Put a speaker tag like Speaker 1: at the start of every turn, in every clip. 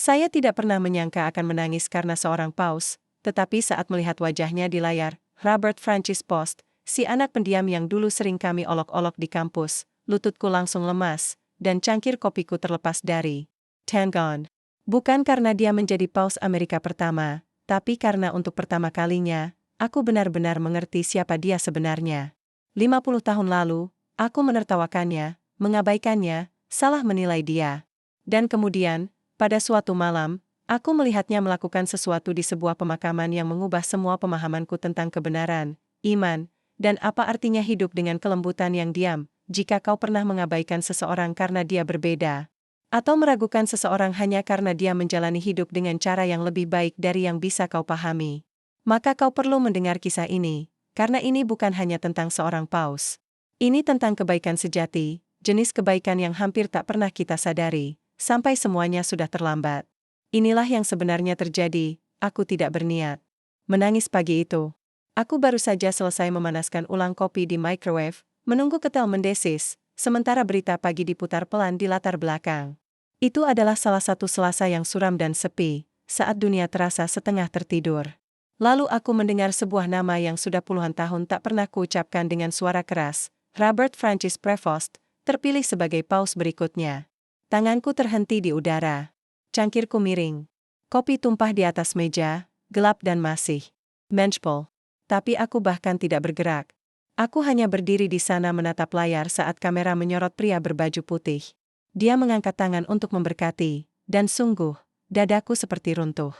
Speaker 1: Saya tidak pernah menyangka akan menangis karena seorang paus, tetapi saat melihat wajahnya di layar, Robert Francis Post, si anak pendiam yang dulu sering kami olok-olok di kampus, lututku langsung lemas, dan cangkir kopiku terlepas dari tangan. Bukan karena dia menjadi paus Amerika pertama, tapi karena untuk pertama kalinya, aku benar-benar mengerti siapa dia sebenarnya. 50 tahun lalu, aku menertawakannya, mengabaikannya, salah menilai dia. Dan kemudian, pada suatu malam, aku melihatnya melakukan sesuatu di sebuah pemakaman yang mengubah semua pemahamanku tentang kebenaran, iman, dan apa artinya hidup dengan kelembutan yang diam. Jika kau pernah mengabaikan seseorang karena dia berbeda, atau meragukan seseorang hanya karena dia menjalani hidup dengan cara yang lebih baik dari yang bisa kau pahami, maka kau perlu mendengar kisah ini. Karena ini bukan hanya tentang seorang paus. Ini tentang kebaikan sejati, jenis kebaikan yang hampir tak pernah kita sadari, sampai semuanya sudah terlambat. Inilah yang sebenarnya terjadi, aku tidak berniat menangis pagi itu. Aku baru saja selesai memanaskan ulang kopi di microwave, menunggu ketel mendesis, sementara berita pagi diputar pelan di latar belakang. Itu adalah salah satu Selasa yang suram dan sepi, saat dunia terasa setengah tertidur. Lalu aku mendengar sebuah nama yang sudah puluhan tahun tak pernah kuucapkan dengan suara keras, Robert Francis Prevost, terpilih sebagai paus berikutnya. Tanganku terhenti di udara. Cangkirku miring. Kopi tumpah di atas meja, gelap dan masih menjpol. Tapi aku bahkan tidak bergerak. Aku hanya berdiri di sana menatap layar saat kamera menyorot pria berbaju putih. Dia mengangkat tangan untuk memberkati, dan sungguh, dadaku seperti runtuh.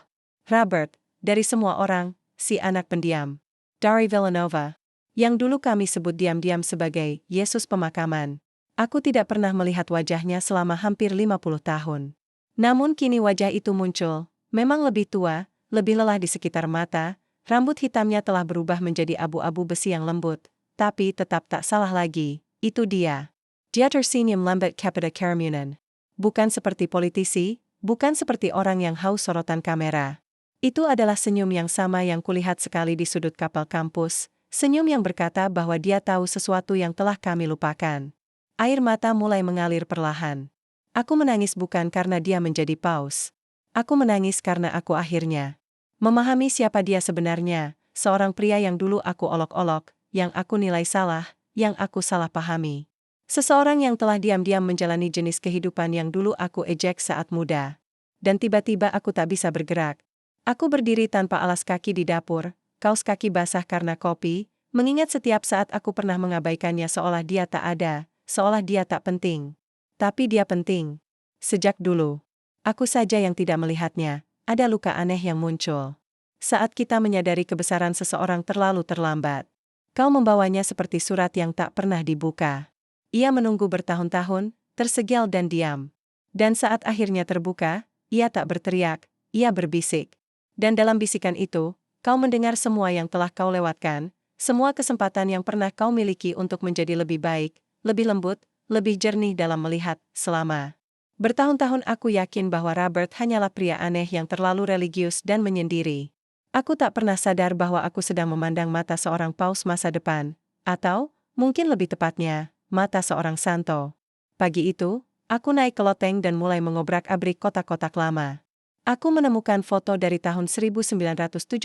Speaker 1: Robert, dari semua orang, si anak pendiam. Dari Villanova. Yang dulu kami sebut diam-diam sebagai Yesus pemakaman. Aku tidak pernah melihat wajahnya selama hampir 50 tahun. Namun kini wajah itu muncul, memang lebih tua, lebih lelah di sekitar mata, rambut hitamnya telah berubah menjadi abu-abu besi yang lembut, tapi tetap tak salah lagi, itu dia. Dia tersenyum lambat kepada kerumunan. Bukan seperti politisi, bukan seperti orang yang haus sorotan kamera. Itu adalah senyum yang sama yang kulihat sekali di sudut kapal kampus, senyum yang berkata bahwa dia tahu sesuatu yang telah kami lupakan. Air mata mulai mengalir perlahan. Aku menangis bukan karena dia menjadi paus. Aku menangis karena aku akhirnya memahami siapa dia sebenarnya, seorang pria yang dulu aku olok-olok, yang aku nilai salah, yang aku salah pahami. Seseorang yang telah diam-diam menjalani jenis kehidupan yang dulu aku ejek saat muda. Dan tiba-tiba aku tak bisa bergerak. Aku berdiri tanpa alas kaki di dapur, kaos kaki basah karena kopi, mengingat setiap saat aku pernah mengabaikannya seolah dia tak ada, seolah dia tak penting. Tapi dia penting. Sejak dulu. Aku saja yang tidak melihatnya, ada luka aneh yang muncul. Saat kita menyadari kebesaran seseorang terlalu terlambat. Kau membawanya seperti surat yang tak pernah dibuka. Ia menunggu bertahun-tahun, tersegel dan diam. Dan saat akhirnya terbuka, ia tak berteriak, ia berbisik. Dan dalam bisikan itu, kau mendengar semua yang telah kau lewatkan, semua kesempatan yang pernah kau miliki untuk menjadi lebih baik, lebih lembut, lebih jernih dalam melihat, selama bertahun-tahun aku yakin bahwa Robert hanyalah pria aneh yang terlalu religius dan menyendiri. Aku tak pernah sadar bahwa aku sedang memandang mata seorang paus masa depan, atau, mungkin lebih tepatnya, mata seorang santo. Pagi itu, aku naik ke loteng dan mulai mengobrak-abrik kotak-kotak lama. Aku menemukan foto dari tahun 1977,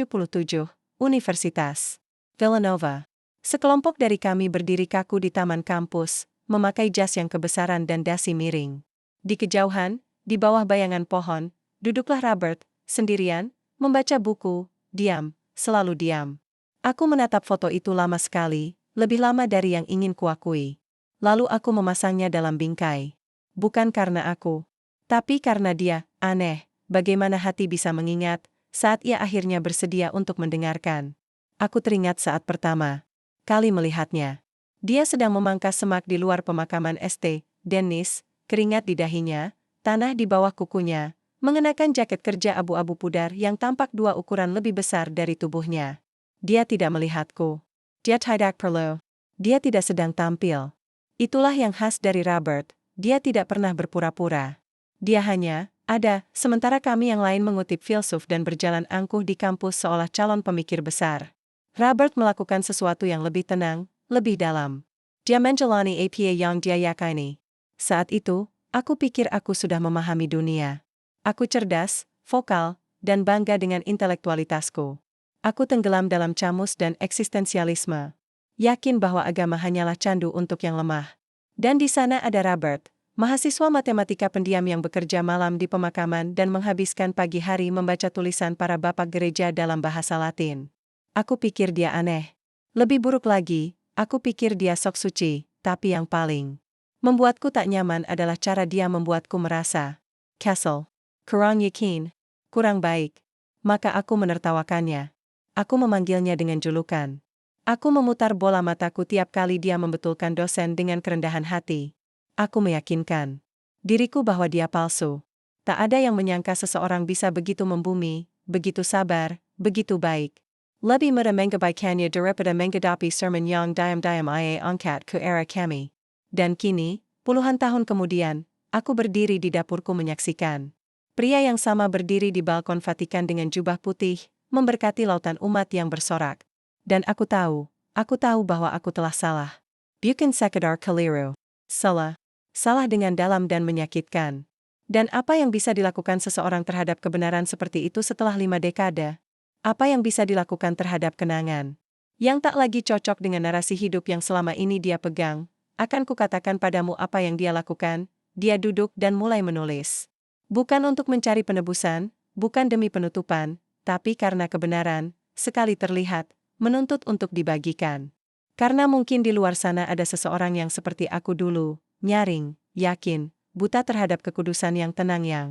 Speaker 1: Universitas Villanova. Sekelompok dari kami berdiri kaku di taman kampus, memakai jas yang kebesaran dan dasi miring. Di kejauhan, di bawah bayangan pohon, duduklah Robert, sendirian, membaca buku, diam, selalu diam. Aku menatap foto itu lama sekali, lebih lama dari yang ingin kuakui. Lalu aku memasangnya dalam bingkai. Bukan karena aku, tapi karena dia, aneh. Bagaimana hati bisa mengingat, saat ia akhirnya bersedia untuk mendengarkan. Aku teringat saat pertama kali melihatnya. Dia sedang memangkas semak di luar pemakaman St. Denis, keringat di dahinya, tanah di bawah kukunya, mengenakan jaket kerja abu-abu pudar yang tampak 2 ukuran lebih besar dari tubuhnya. Dia tidak melihatku. Dia tidak perlu. Dia tidak sedang tampil. Itulah yang khas dari Robert, dia tidak pernah berpura-pura. Dia hanya ada, sementara kami yang lain mengutip filsuf dan berjalan angkuh di kampus seolah calon pemikir besar. Robert melakukan sesuatu yang lebih tenang, lebih dalam. Dia menjalani apa yang dia yakini. Saat itu, aku pikir aku sudah memahami dunia. Aku cerdas, vokal, dan bangga dengan intelektualitasku. Aku tenggelam dalam camus dan eksistensialisme. Yakin bahwa agama hanyalah candu untuk yang lemah. Dan di sana ada Robert, mahasiswa matematika pendiam yang bekerja malam di pemakaman dan menghabiskan pagi hari membaca tulisan para bapak gereja dalam bahasa Latin. Aku pikir dia aneh. Lebih buruk lagi, aku pikir dia sok suci, tapi yang paling membuatku tak nyaman adalah cara dia membuatku merasa Castle. Kurang yakin. Kurang baik. Maka aku menertawakannya. Aku memanggilnya dengan julukan. Aku memutar bola mataku tiap kali dia membetulkan dosen dengan kerendahan hati. Aku meyakinkan diriku bahwa dia palsu. Tak ada yang menyangka seseorang bisa begitu membumi, begitu sabar, begitu baik. Lebih mudah mengabaikannya daripada menghadapi sermon yang diam-diam ia angkat ke era kami. Dan kini, puluhan tahun kemudian, aku berdiri di dapurku menyaksikan pria yang sama berdiri di balkon Vatikan dengan jubah putih, memberkati lautan umat yang bersorak. Dan aku tahu bahwa aku telah salah. Bukan sekadar keliru. Salah. Salah dengan dalam dan menyakitkan. Dan apa yang bisa dilakukan seseorang terhadap kebenaran seperti itu setelah 5 dekade? Apa yang bisa dilakukan terhadap kenangan yang tak lagi cocok dengan narasi hidup yang selama ini dia pegang? Akan kukatakan padamu apa yang dia lakukan. Dia duduk dan mulai menulis. Bukan untuk mencari penebusan, bukan demi penutupan, tapi karena kebenaran, sekali terlihat, menuntut untuk dibagikan. Karena mungkin di luar sana ada seseorang yang seperti aku dulu, nyaring, yakin, buta terhadap kekudusan yang tenang yang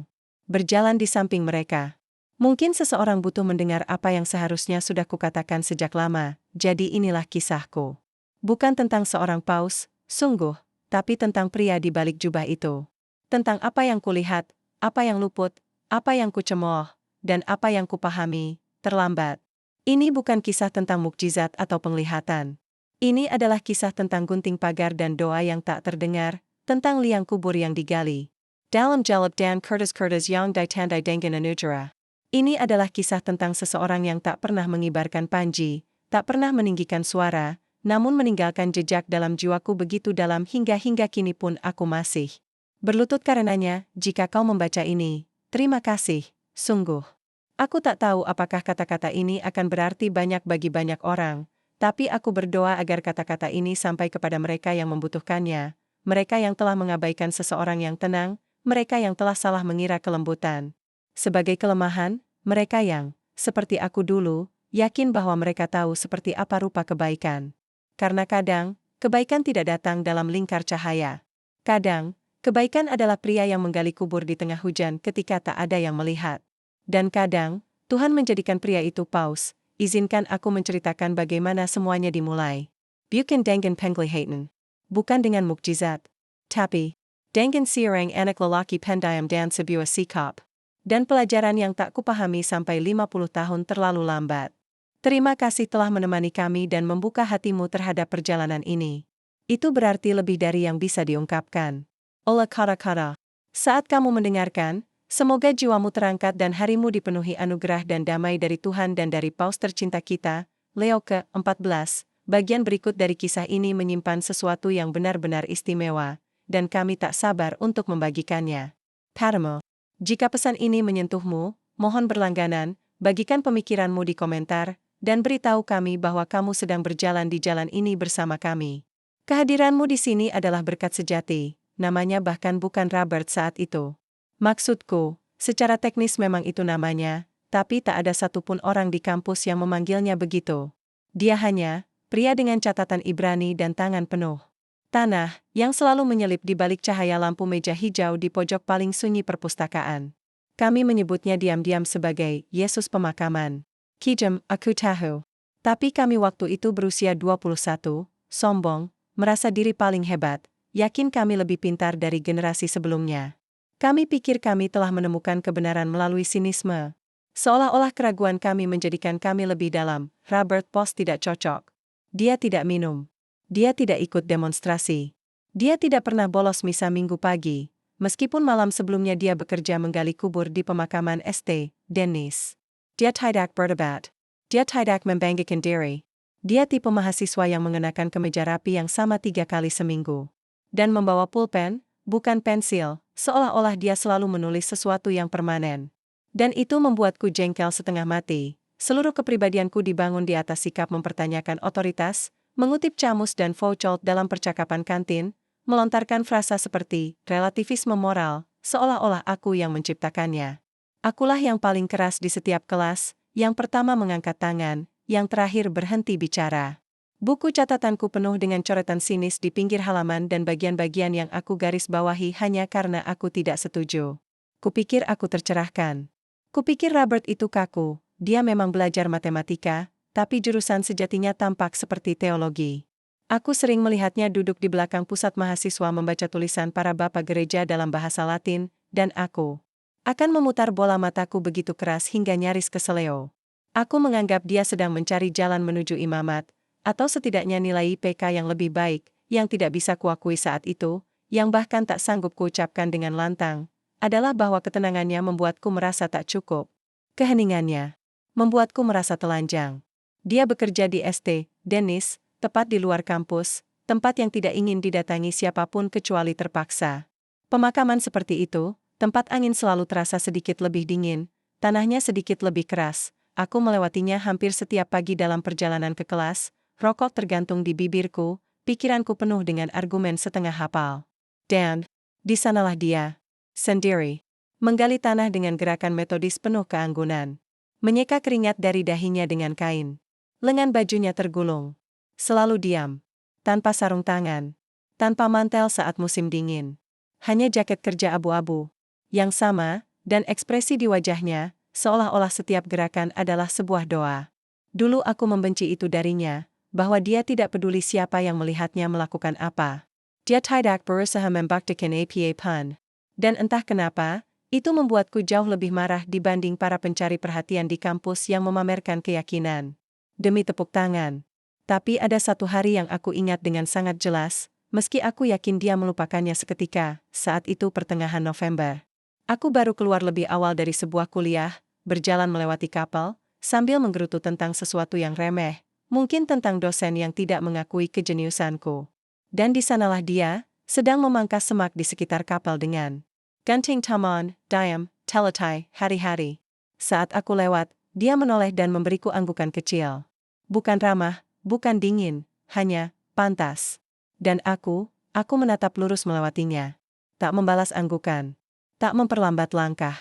Speaker 1: berjalan di samping mereka. Mungkin seseorang butuh mendengar apa yang seharusnya sudah kukatakan sejak lama, jadi inilah kisahku. Bukan tentang seorang paus, sungguh, tapi tentang pria di balik jubah itu. Tentang apa yang kulihat, apa yang luput, apa yang kucemooh, dan apa yang kupahami, terlambat. Ini bukan kisah tentang mukjizat atau penglihatan. Ini adalah kisah tentang gunting pagar dan doa yang tak terdengar, tentang liang kubur yang digali. Dalam jalab dan kertas-kertas yang ditandai dengan anugerah. Ini adalah kisah tentang seseorang yang tak pernah mengibarkan panji, tak pernah meninggikan suara, namun meninggalkan jejak dalam jiwaku begitu dalam hingga kini pun aku masih berlutut karenanya. Jika kau membaca ini, terima kasih, sungguh. Aku tak tahu apakah kata-kata ini akan berarti banyak bagi banyak orang, tapi aku berdoa agar kata-kata ini sampai kepada mereka yang membutuhkannya, mereka yang telah mengabaikan seseorang yang tenang, mereka yang telah salah mengira kelembutan sebagai kelemahan, mereka yang, seperti aku dulu, yakin bahwa mereka tahu seperti apa rupa kebaikan. Karena kadang, kebaikan tidak datang dalam lingkar cahaya. Kadang, kebaikan adalah pria yang menggali kubur di tengah hujan ketika tak ada yang melihat. Dan kadang, Tuhan menjadikan pria itu paus. Izinkan aku menceritakan bagaimana semuanya dimulai. Bukan dengan penglihatan. Bukan dengan mukjizat. Tapi, dengan seorang anak lelaki pendiam dan sebuah sikap. Dan pelajaran yang tak kupahami sampai 50 tahun terlalu lambat. Terima kasih telah menemani kami dan membuka hatimu terhadap perjalanan ini. Itu berarti lebih dari yang bisa diungkapkan oleh kata-kata. Saat kamu mendengarkan, semoga jiwamu terangkat dan harimu dipenuhi anugerah dan damai dari Tuhan dan dari Paus tercinta kita, Leo ke-14. Bagian berikut dari kisah ini menyimpan sesuatu yang benar-benar istimewa, dan kami tak sabar untuk membagikannya padamu. Jika pesan ini menyentuhmu, mohon berlangganan, bagikan pemikiranmu di komentar, dan beritahu kami bahwa kamu sedang berjalan di jalan ini bersama kami. Kehadiranmu di sini adalah berkat sejati, namanya bahkan bukan Robert saat itu. Maksudku, secara teknis memang itu namanya, tapi tak ada satupun orang di kampus yang memanggilnya begitu. Dia hanya pria dengan catatan Ibrani dan tangan penuh tanah, yang selalu menyelip di balik cahaya lampu meja hijau di pojok paling sunyi perpustakaan. Kami menyebutnya diam-diam sebagai Yesus pemakaman. Kijem, aku tahu. Tapi kami waktu itu berusia 21, sombong, merasa diri paling hebat, yakin kami lebih pintar dari generasi sebelumnya. Kami pikir kami telah menemukan kebenaran melalui sinisme. Seolah-olah keraguan kami menjadikan kami lebih dalam. Robert Post tidak cocok. Dia tidak minum. Dia tidak ikut demonstrasi. Dia tidak pernah bolos misa Minggu pagi, meskipun malam sebelumnya dia bekerja menggali kubur di pemakaman St. Denis. Dia tidak berdebat. Dia tidak membanggakan diri. Dia tipe mahasiswa yang mengenakan kemeja rapi yang sama 3 kali seminggu. Dan membawa pulpen, bukan pensil, seolah-olah dia selalu menulis sesuatu yang permanen. Dan itu membuatku jengkel setengah mati. Seluruh kepribadianku dibangun di atas sikap mempertanyakan otoritas, mengutip Camus dan Foucault dalam percakapan kantin, melontarkan frasa seperti relativisme moral, seolah-olah aku yang menciptakannya. Akulah yang paling keras di setiap kelas, yang pertama mengangkat tangan, yang terakhir berhenti bicara. Buku catatanku penuh dengan coretan sinis di pinggir halaman dan bagian-bagian yang aku garis bawahi hanya karena aku tidak setuju. Kupikir aku tercerahkan. Kupikir Robert itu kaku, dia memang belajar matematika, tapi jurusan sejatinya tampak seperti teologi. Aku sering melihatnya duduk di belakang pusat mahasiswa membaca tulisan para bapak gereja dalam bahasa Latin, dan aku akan memutar bola mataku begitu keras hingga nyaris keseleo. Aku menganggap dia sedang mencari jalan menuju imamat, atau setidaknya nilai IPK yang lebih baik, yang tidak bisa kuakui saat itu, yang bahkan tak sanggup kuucapkan dengan lantang, adalah bahwa ketenangannya membuatku merasa tak cukup. Keheningannya membuatku merasa telanjang. Dia bekerja di St. Denis, tepat di luar kampus, tempat yang tidak ingin didatangi siapapun kecuali terpaksa. Pemakaman seperti itu, tempat angin selalu terasa sedikit lebih dingin, tanahnya sedikit lebih keras. Aku melewatinya hampir setiap pagi dalam perjalanan ke kelas. Rokok tergantung di bibirku, pikiranku penuh dengan argumen setengah hafal. Dan, di sanalah dia, sendiri, menggali tanah dengan gerakan metodis penuh keanggunan. Menyeka keringat dari dahinya dengan kain. Lengan bajunya tergulung. Selalu diam. Tanpa sarung tangan. Tanpa mantel saat musim dingin. Hanya jaket kerja abu-abu. Yang sama, dan ekspresi di wajahnya, seolah-olah setiap gerakan adalah sebuah doa. Dulu aku membenci itu darinya, bahwa dia tidak peduli siapa yang melihatnya melakukan apa. Dia tidak berusaha membuktikan apa pun. Dan entah kenapa, itu membuatku jauh lebih marah dibanding para pencari perhatian di kampus yang memamerkan keyakinan. Demi tepuk tangan. Tapi ada satu hari yang aku ingat dengan sangat jelas, meski aku yakin dia melupakannya seketika, saat itu pertengahan November. Aku baru keluar lebih awal dari sebuah kuliah, berjalan melewati kapal, sambil menggerutu tentang sesuatu yang remeh. Mungkin tentang dosen yang tidak mengakui kejeniusanku. Dan di sanalah dia, sedang memangkas semak di sekitar kapal dengan Gunting Tamon, Diam, Teletai, hari-hari. Saat aku lewat, dia menoleh dan memberiku anggukan kecil. Bukan ramah, bukan dingin, hanya pantas. Dan aku menatap lurus melewatinya. Tak membalas anggukan. Tak memperlambat langkah.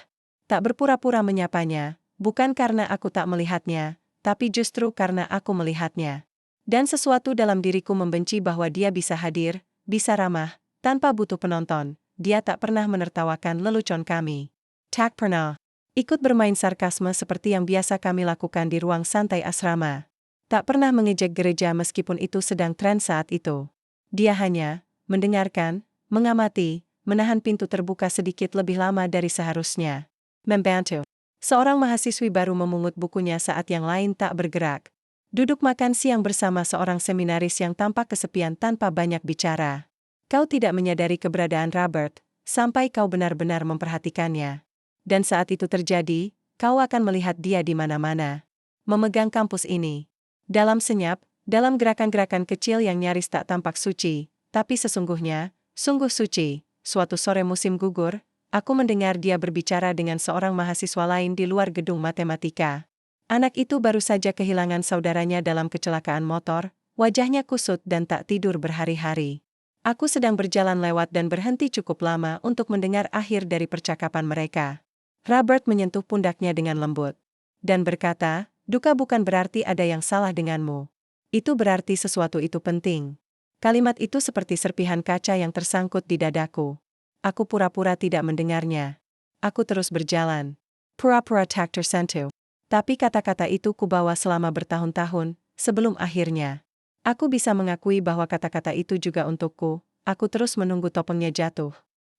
Speaker 1: Tak berpura-pura menyapanya, bukan karena aku tak melihatnya, tapi justru karena aku melihatnya. Dan sesuatu dalam diriku membenci bahwa dia bisa hadir, bisa ramah, tanpa butuh penonton. Dia tak pernah menertawakan lelucon kami. Tak pernah ikut bermain sarkasme seperti yang biasa kami lakukan di ruang santai asrama. Tak pernah mengejek gereja meskipun itu sedang tren saat itu. Dia hanya mendengarkan, mengamati, menahan pintu terbuka sedikit lebih lama dari seharusnya. Membantu. Seorang mahasiswi baru memungut bukunya saat yang lain tak bergerak. Duduk makan siang bersama seorang seminaris yang tampak kesepian tanpa banyak bicara. Kau tidak menyadari keberadaan Robert, sampai kau benar-benar memperhatikannya. Dan saat itu terjadi, kau akan melihat dia di mana-mana. Memegang kampus ini. Dalam senyap, dalam gerakan-gerakan kecil yang nyaris tak tampak suci, tapi sesungguhnya, sungguh suci. Suatu sore musim gugur, aku mendengar dia berbicara dengan seorang mahasiswa lain di luar gedung matematika. Anak itu baru saja kehilangan saudaranya dalam kecelakaan motor, wajahnya kusut dan tak tidur berhari-hari. Aku sedang berjalan lewat dan berhenti cukup lama untuk mendengar akhir dari percakapan mereka. Robert menyentuh pundaknya dengan lembut. Dan berkata, duka bukan berarti ada yang salah denganmu. Itu berarti sesuatu itu penting. Kalimat itu seperti serpihan kaca yang tersangkut di dadaku. Aku pura-pura tidak mendengarnya. Aku terus berjalan. Pura-pura tak tersentuh. Tapi kata-kata itu kubawa selama bertahun-tahun, sebelum akhirnya. Aku bisa mengakui bahwa kata-kata itu juga untukku. Aku terus menunggu topengnya jatuh.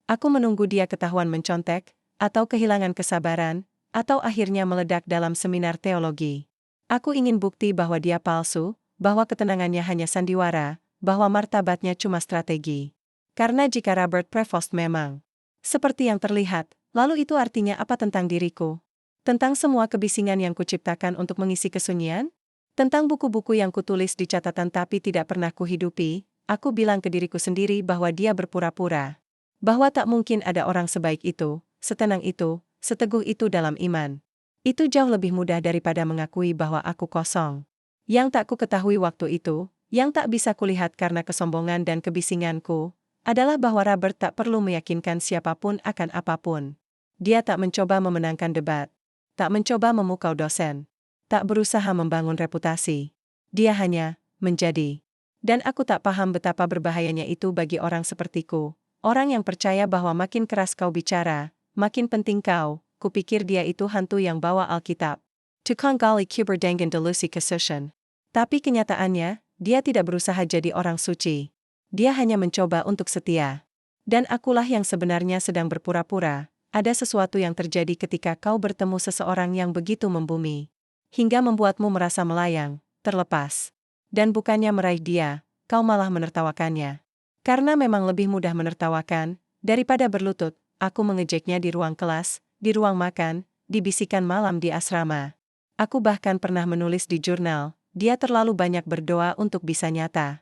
Speaker 1: Aku menunggu dia ketahuan mencontek, atau kehilangan kesabaran, atau akhirnya meledak dalam seminar teologi. Aku ingin bukti bahwa dia palsu, bahwa ketenangannya hanya sandiwara, bahwa martabatnya cuma strategi. Karena jika Robert Prevost memang seperti yang terlihat, lalu itu artinya apa tentang diriku? Tentang semua kebisingan yang kuciptakan untuk mengisi kesunyian? Tentang buku-buku yang kutulis di catatan tapi tidak pernah kuhidupi, aku bilang ke diriku sendiri bahwa dia berpura-pura. Bahwa tak mungkin ada orang sebaik itu, setenang itu, seteguh itu dalam iman. Itu jauh lebih mudah daripada mengakui bahwa aku kosong. Yang tak ku ketahui waktu itu, yang tak bisa kulihat karena kesombongan dan kebisinganku, adalah bahwa Robert tak perlu meyakinkan siapapun akan apapun. Dia tak mencoba memenangkan debat, tak mencoba memukau dosen, tak berusaha membangun reputasi. Dia hanya menjadi. Dan aku tak paham betapa berbahayanya itu bagi orang sepertiku, orang yang percaya bahwa makin keras kau bicara, makin penting kau. Kupikir dia itu hantu yang bawa Alkitab. Tukang gali kubur dengan delusi kesucian. Tapi kenyataannya, dia tidak berusaha jadi orang suci. Dia hanya mencoba untuk setia. Dan akulah yang sebenarnya sedang berpura-pura. Ada sesuatu yang terjadi ketika kau bertemu seseorang yang begitu membumi. Hingga membuatmu merasa melayang, terlepas. Dan bukannya meraih dia, kau malah menertawakannya. Karena memang lebih mudah menertawakan, daripada berlutut, aku mengejeknya di ruang kelas, di ruang makan, di bisikan malam di asrama. Aku bahkan pernah menulis di jurnal, dia terlalu banyak berdoa untuk bisa nyata.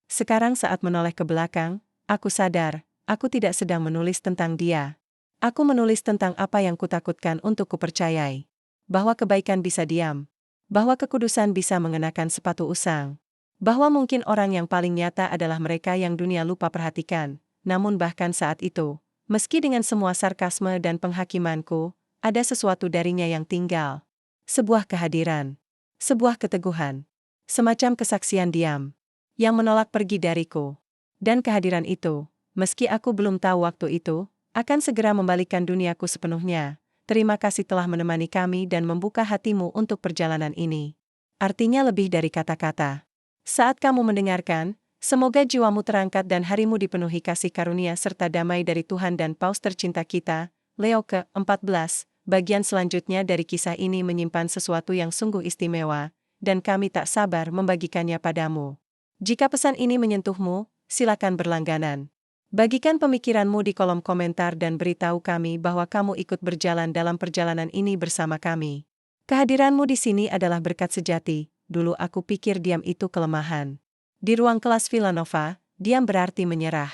Speaker 1: Sekarang saat menoleh ke belakang, aku sadar, aku tidak sedang menulis tentang dia. Aku menulis tentang apa yang kutakutkan untuk kupercayai. Bahwa kebaikan bisa diam. Bahwa kekudusan bisa mengenakan sepatu usang. Bahwa mungkin orang yang paling nyata adalah mereka yang dunia lupa perhatikan. Namun bahkan saat itu, meski dengan semua sarkasme dan penghakimanku, ada sesuatu darinya yang tinggal. Sebuah kehadiran. Sebuah keteguhan. Semacam kesaksian diam. Yang menolak pergi dariku. Dan kehadiran itu, meski aku belum tahu waktu itu, akan segera membalikkan duniaku sepenuhnya. Terima kasih telah menemani kami dan membuka hatimu untuk perjalanan ini. Artinya lebih dari kata-kata. Saat kamu mendengarkan, semoga jiwamu terangkat dan harimu dipenuhi kasih karunia serta damai dari Tuhan dan Paus tercinta kita, Leo ke-14. Bagian selanjutnya dari kisah ini menyimpan sesuatu yang sungguh istimewa, dan kami tak sabar membagikannya padamu. Jika pesan ini menyentuhmu, silakan berlangganan. Bagikan pemikiranmu di kolom komentar dan beritahu kami bahwa kamu ikut berjalan dalam perjalanan ini bersama kami. Kehadiranmu di sini adalah berkat sejati. Dulu aku pikir diam itu kelemahan. Di ruang kelas Villanova, diam berarti menyerah.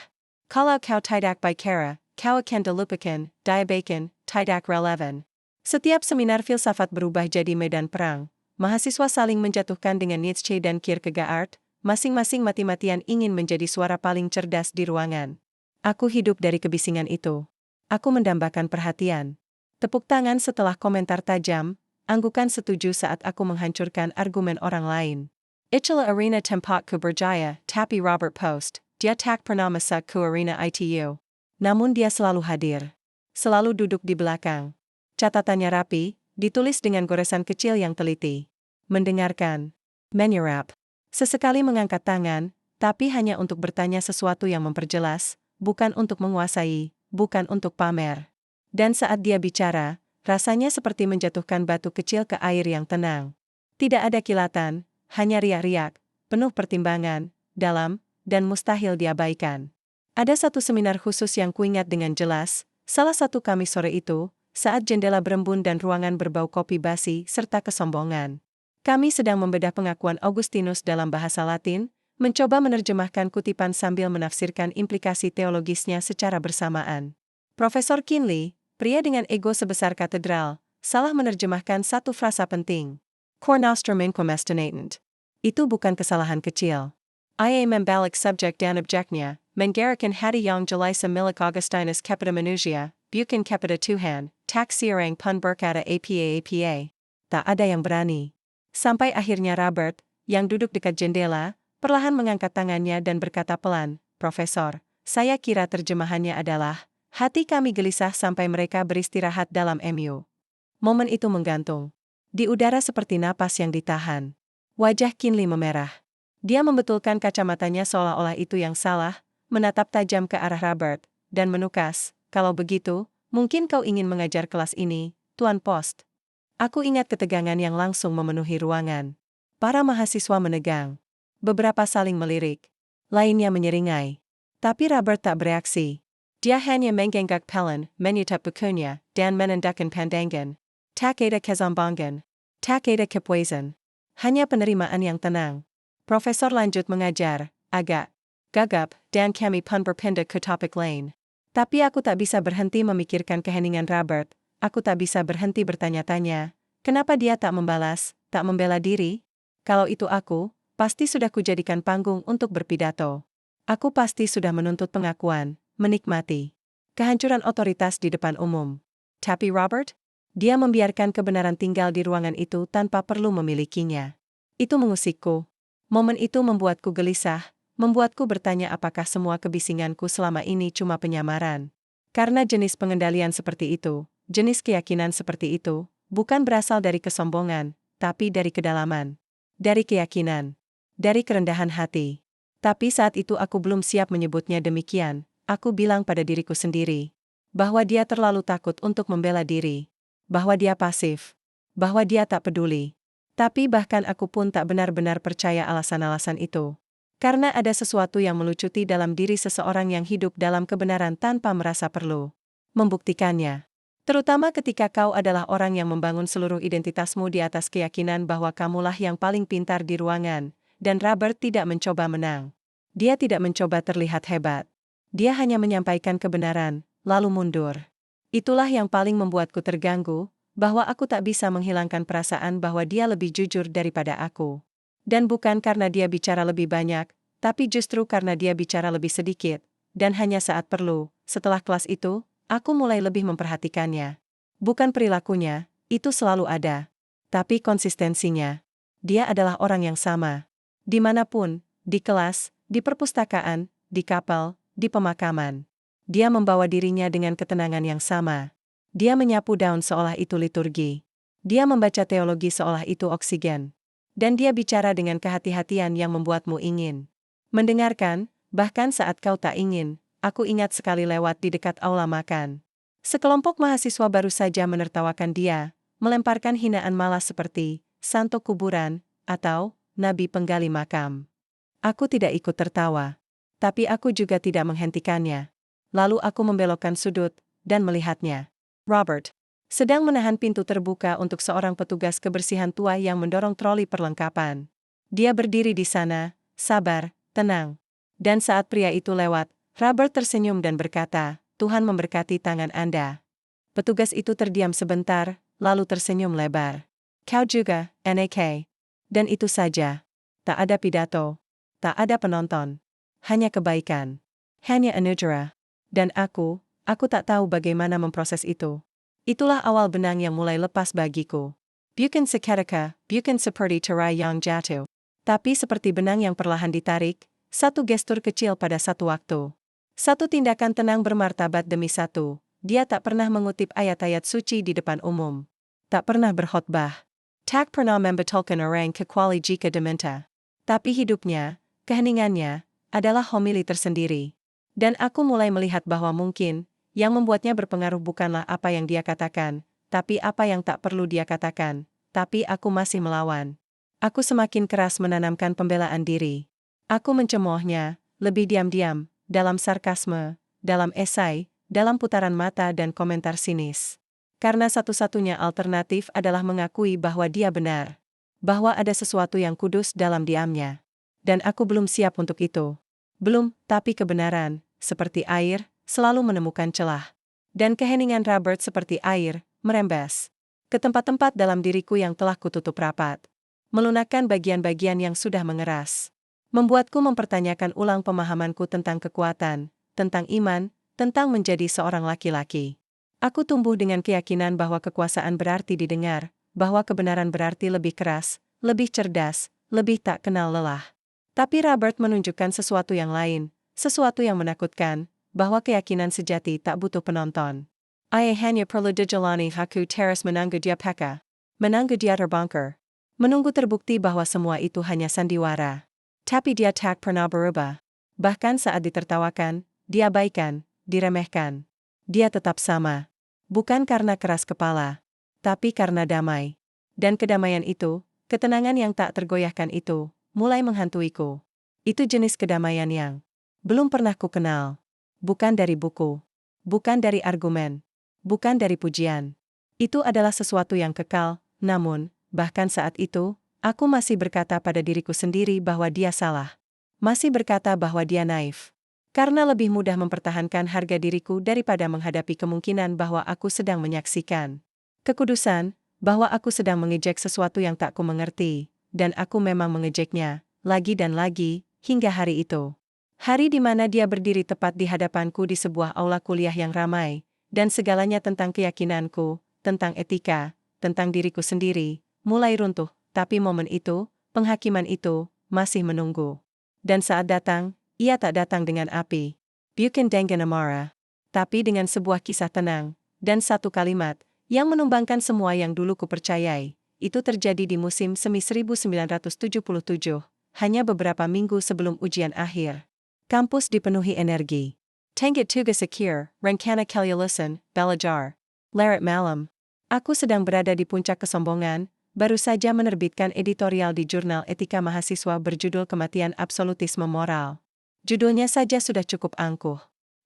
Speaker 1: Kalau kau tidak bicara, kau akan dilupakan, diabaikan, tidak relevan. Setiap seminar filsafat berubah jadi medan perang. Mahasiswa saling menjatuhkan dengan Nietzsche dan Kierkegaard, masing-masing mati-matian ingin menjadi suara paling cerdas di ruangan. Aku hidup dari kebisingan itu. Aku mendambakan perhatian. Tepuk tangan setelah komentar tajam, anggukan setuju saat aku menghancurkan argumen orang lain. Itulah arena tempatku berjaya, tapi Robert Post, dia tak pernah masuk ke arena itu. Namun dia selalu hadir. Selalu duduk di belakang. Catatannya rapi, ditulis dengan goresan kecil yang teliti. Mendengarkan. Menyerap. Sesekali mengangkat tangan, tapi hanya untuk bertanya sesuatu yang memperjelas, bukan untuk menguasai, bukan untuk pamer. Dan saat dia bicara, rasanya seperti menjatuhkan batu kecil ke air yang tenang. Tidak ada kilatan, hanya riak-riak, penuh pertimbangan, dalam, dan mustahil diabaikan. Ada satu seminar khusus yang kuingat dengan jelas, salah satu Kamis sore itu, saat jendela berembun dan ruangan berbau kopi basi serta kesombongan. Kami sedang membedah pengakuan Augustinus dalam bahasa Latin, mencoba menerjemahkan kutipan sambil menafsirkan implikasi teologisnya secara bersamaan. Profesor Kinley, pria dengan ego sebesar katedral, salah menerjemahkan satu frasa penting. Cor nostrum inquamestinatant. Itu bukan kesalahan kecil. Ia membalik subjek dan objeknya, menggarakan hati yang jelisa milik Augustinus kepada manusia, bukan kepada Tuhan, tak siarang pun berkata apa. Tak ada yang berani. Sampai akhirnya Robert, yang duduk dekat jendela, perlahan mengangkat tangannya dan berkata pelan, Profesor, saya kira terjemahannya adalah, hati kami gelisah sampai mereka beristirahat dalam MU. Momen itu menggantung. Di udara seperti napas yang ditahan. Wajah Kinley memerah. Dia membetulkan kacamatanya seolah-olah itu yang salah, menatap tajam ke arah Robert, dan menukas, kalau begitu, mungkin kau ingin mengajar kelas ini, Tuan Post. Aku ingat ketegangan yang langsung memenuhi ruangan. Para mahasiswa menegang. Beberapa saling melirik. Lainnya menyeringai. Tapi Robert tak bereaksi. Dia hanya mengenggak pelan, menyetap bukunya, dan menendangkan pandangan. Tak ada kezambangan. Tak ada kepuasan. Hanya penerimaan yang tenang. Profesor lanjut mengajar, agak gagap, dan kami pun berpindah ke topik lain. Tapi aku tak bisa berhenti memikirkan keheningan Robert, aku tak bisa berhenti bertanya-tanya, kenapa dia tak membalas, tak membela diri? Kalau itu aku, pasti sudah kujadikan panggung untuk berpidato. Aku pasti sudah menuntut pengakuan, menikmati kehancuran otoritas di depan umum. Tapi Robert? Dia membiarkan kebenaran tinggal di ruangan itu tanpa perlu memilikinya. Itu mengusikku. Momen itu membuatku gelisah, membuatku bertanya apakah semua kebisinganku selama ini cuma penyamaran. Karena jenis pengendalian seperti itu, jenis keyakinan seperti itu, bukan berasal dari kesombongan, tapi dari kedalaman. Dari keyakinan. Dari kerendahan hati. Tapi saat itu aku belum siap menyebutnya demikian, aku bilang pada diriku sendiri, bahwa dia terlalu takut untuk membela diri. Bahwa dia pasif. Bahwa dia tak peduli. Tapi bahkan aku pun tak benar-benar percaya alasan-alasan itu. Karena ada sesuatu yang melucuti dalam diri seseorang yang hidup dalam kebenaran tanpa merasa perlu membuktikannya. Terutama ketika kau adalah orang yang membangun seluruh identitasmu di atas keyakinan bahwa kamulah yang paling pintar di ruangan, dan Robert tidak mencoba menang. Dia tidak mencoba terlihat hebat. Dia hanya menyampaikan kebenaran, lalu mundur. Itulah yang paling membuatku terganggu, bahwa aku tak bisa menghilangkan perasaan bahwa dia lebih jujur daripada aku. Dan bukan karena dia bicara lebih banyak, tapi justru karena dia bicara lebih sedikit, dan hanya saat perlu. Setelah kelas itu, aku mulai lebih memperhatikannya. Bukan perilakunya, itu selalu ada. Tapi konsistensinya. Dia adalah orang yang sama. Dimanapun, di kelas, di perpustakaan, di kapal, di pemakaman. Dia membawa dirinya dengan ketenangan yang sama. Dia menyapu daun seolah itu liturgi. Dia membaca teologi seolah itu oksigen. Dan dia bicara dengan kehati-hatian yang membuatmu ingin mendengarkan, bahkan saat kau tak ingin. Aku ingat sekali lewat di dekat aula makan. Sekelompok mahasiswa baru saja menertawakan dia, melemparkan hinaan malas seperti santo kuburan atau nabi penggali makam. Aku tidak ikut tertawa. Tapi aku juga tidak menghentikannya. Lalu aku membelokkan sudut, dan melihatnya. Robert sedang menahan pintu terbuka untuk seorang petugas kebersihan tua yang mendorong troli perlengkapan. Dia berdiri di sana, sabar, tenang. Dan saat pria itu lewat, Robert tersenyum dan berkata, Tuhan memberkati tangan Anda. Petugas itu terdiam sebentar, lalu tersenyum lebar. Kau juga, Nak. Dan itu saja. Tak ada pidato. Tak ada penonton. Hanya kebaikan. Hanya anugerah. Dan aku tak tahu bagaimana memproses itu. Itulah awal benang yang mulai lepas bagiku. Bukan seketika, bukan seperti tirai yang jatuh. Tapi seperti benang yang perlahan ditarik, satu gestur kecil pada satu waktu. Satu tindakan tenang bermartabat demi satu. Dia tak pernah mengutip ayat-ayat suci di depan umum. Tak pernah berkhotbah. Tak pernah membetulkan orang kecuali jika diminta. Tapi hidupnya, keheningannya, adalah homili tersendiri. Dan aku mulai melihat bahwa mungkin, yang membuatnya berpengaruh bukanlah apa yang dia katakan, tapi apa yang tak perlu dia katakan. Tapi aku masih melawan. Aku semakin keras menanamkan pembelaan diri. Aku mencemoohnya, lebih diam-diam, dalam sarkasme, dalam esai, dalam putaran mata dan komentar sinis. Karena satu-satunya alternatif adalah mengakui bahwa dia benar. Bahwa ada sesuatu yang kudus dalam diamnya. Dan aku belum siap untuk itu. Belum, tapi kebenaran, seperti air, selalu menemukan celah. Dan keheningan Robert seperti air, merembes ke tempat-tempat dalam diriku yang telah kututup rapat. Melunakkan bagian-bagian yang sudah mengeras. Membuatku mempertanyakan ulang pemahamanku tentang kekuatan, tentang iman, tentang menjadi seorang laki-laki. Aku tumbuh dengan keyakinan bahwa kekuasaan berarti didengar, bahwa kebenaran berarti lebih keras, lebih cerdas, lebih tak kenal lelah. Tapi Robert menunjukkan sesuatu yang lain, sesuatu yang menakutkan, bahwa keyakinan sejati tak butuh penonton. Ia hanya perlu dijalani haku teras menunggu dia peka, menunggu dia terbongkar, menunggu terbukti bahwa semua itu hanya sandiwara. Tapi dia tak pernah berubah. Bahkan saat ditertawakan, diabaikan, diremehkan. Dia tetap sama. Bukan karena keras kepala, tapi karena damai. Dan kedamaian itu, ketenangan yang tak tergoyahkan itu, mulai menghantuiku. Itu jenis kedamaian yang belum pernah ku kenal. Bukan dari buku. Bukan dari argumen. Bukan dari pujian. Itu adalah sesuatu yang kekal, namun, bahkan saat itu, aku masih berkata pada diriku sendiri bahwa dia salah. Masih berkata bahwa dia naif. Karena lebih mudah mempertahankan harga diriku daripada menghadapi kemungkinan bahwa aku sedang menyaksikan kekudusan, bahwa aku sedang mengejek sesuatu yang tak ku mengerti, dan aku memang mengejeknya, lagi dan lagi, hingga hari itu. Hari di mana dia berdiri tepat di hadapanku di sebuah aula kuliah yang ramai, dan segalanya tentang keyakinanku, tentang etika, tentang diriku sendiri, mulai runtuh, tapi momen itu, penghakiman itu, masih menunggu. Dan saat datang, ia tak datang dengan api, bukan dengan amarah, tapi dengan sebuah kisah tenang, dan satu kalimat, yang menumbangkan semua yang dulu kupercayai. Itu terjadi di musim semi 1977, hanya beberapa minggu sebelum ujian akhir. Kampus dipenuhi energi. Tanggit tugas akhir, rencana kelulusan, belajar. Larut malam. Aku sedang berada di puncak kesombongan, baru saja menerbitkan editorial di jurnal etika mahasiswa berjudul Kematian Absolutisme Moral. Judulnya saja sudah cukup angkuh.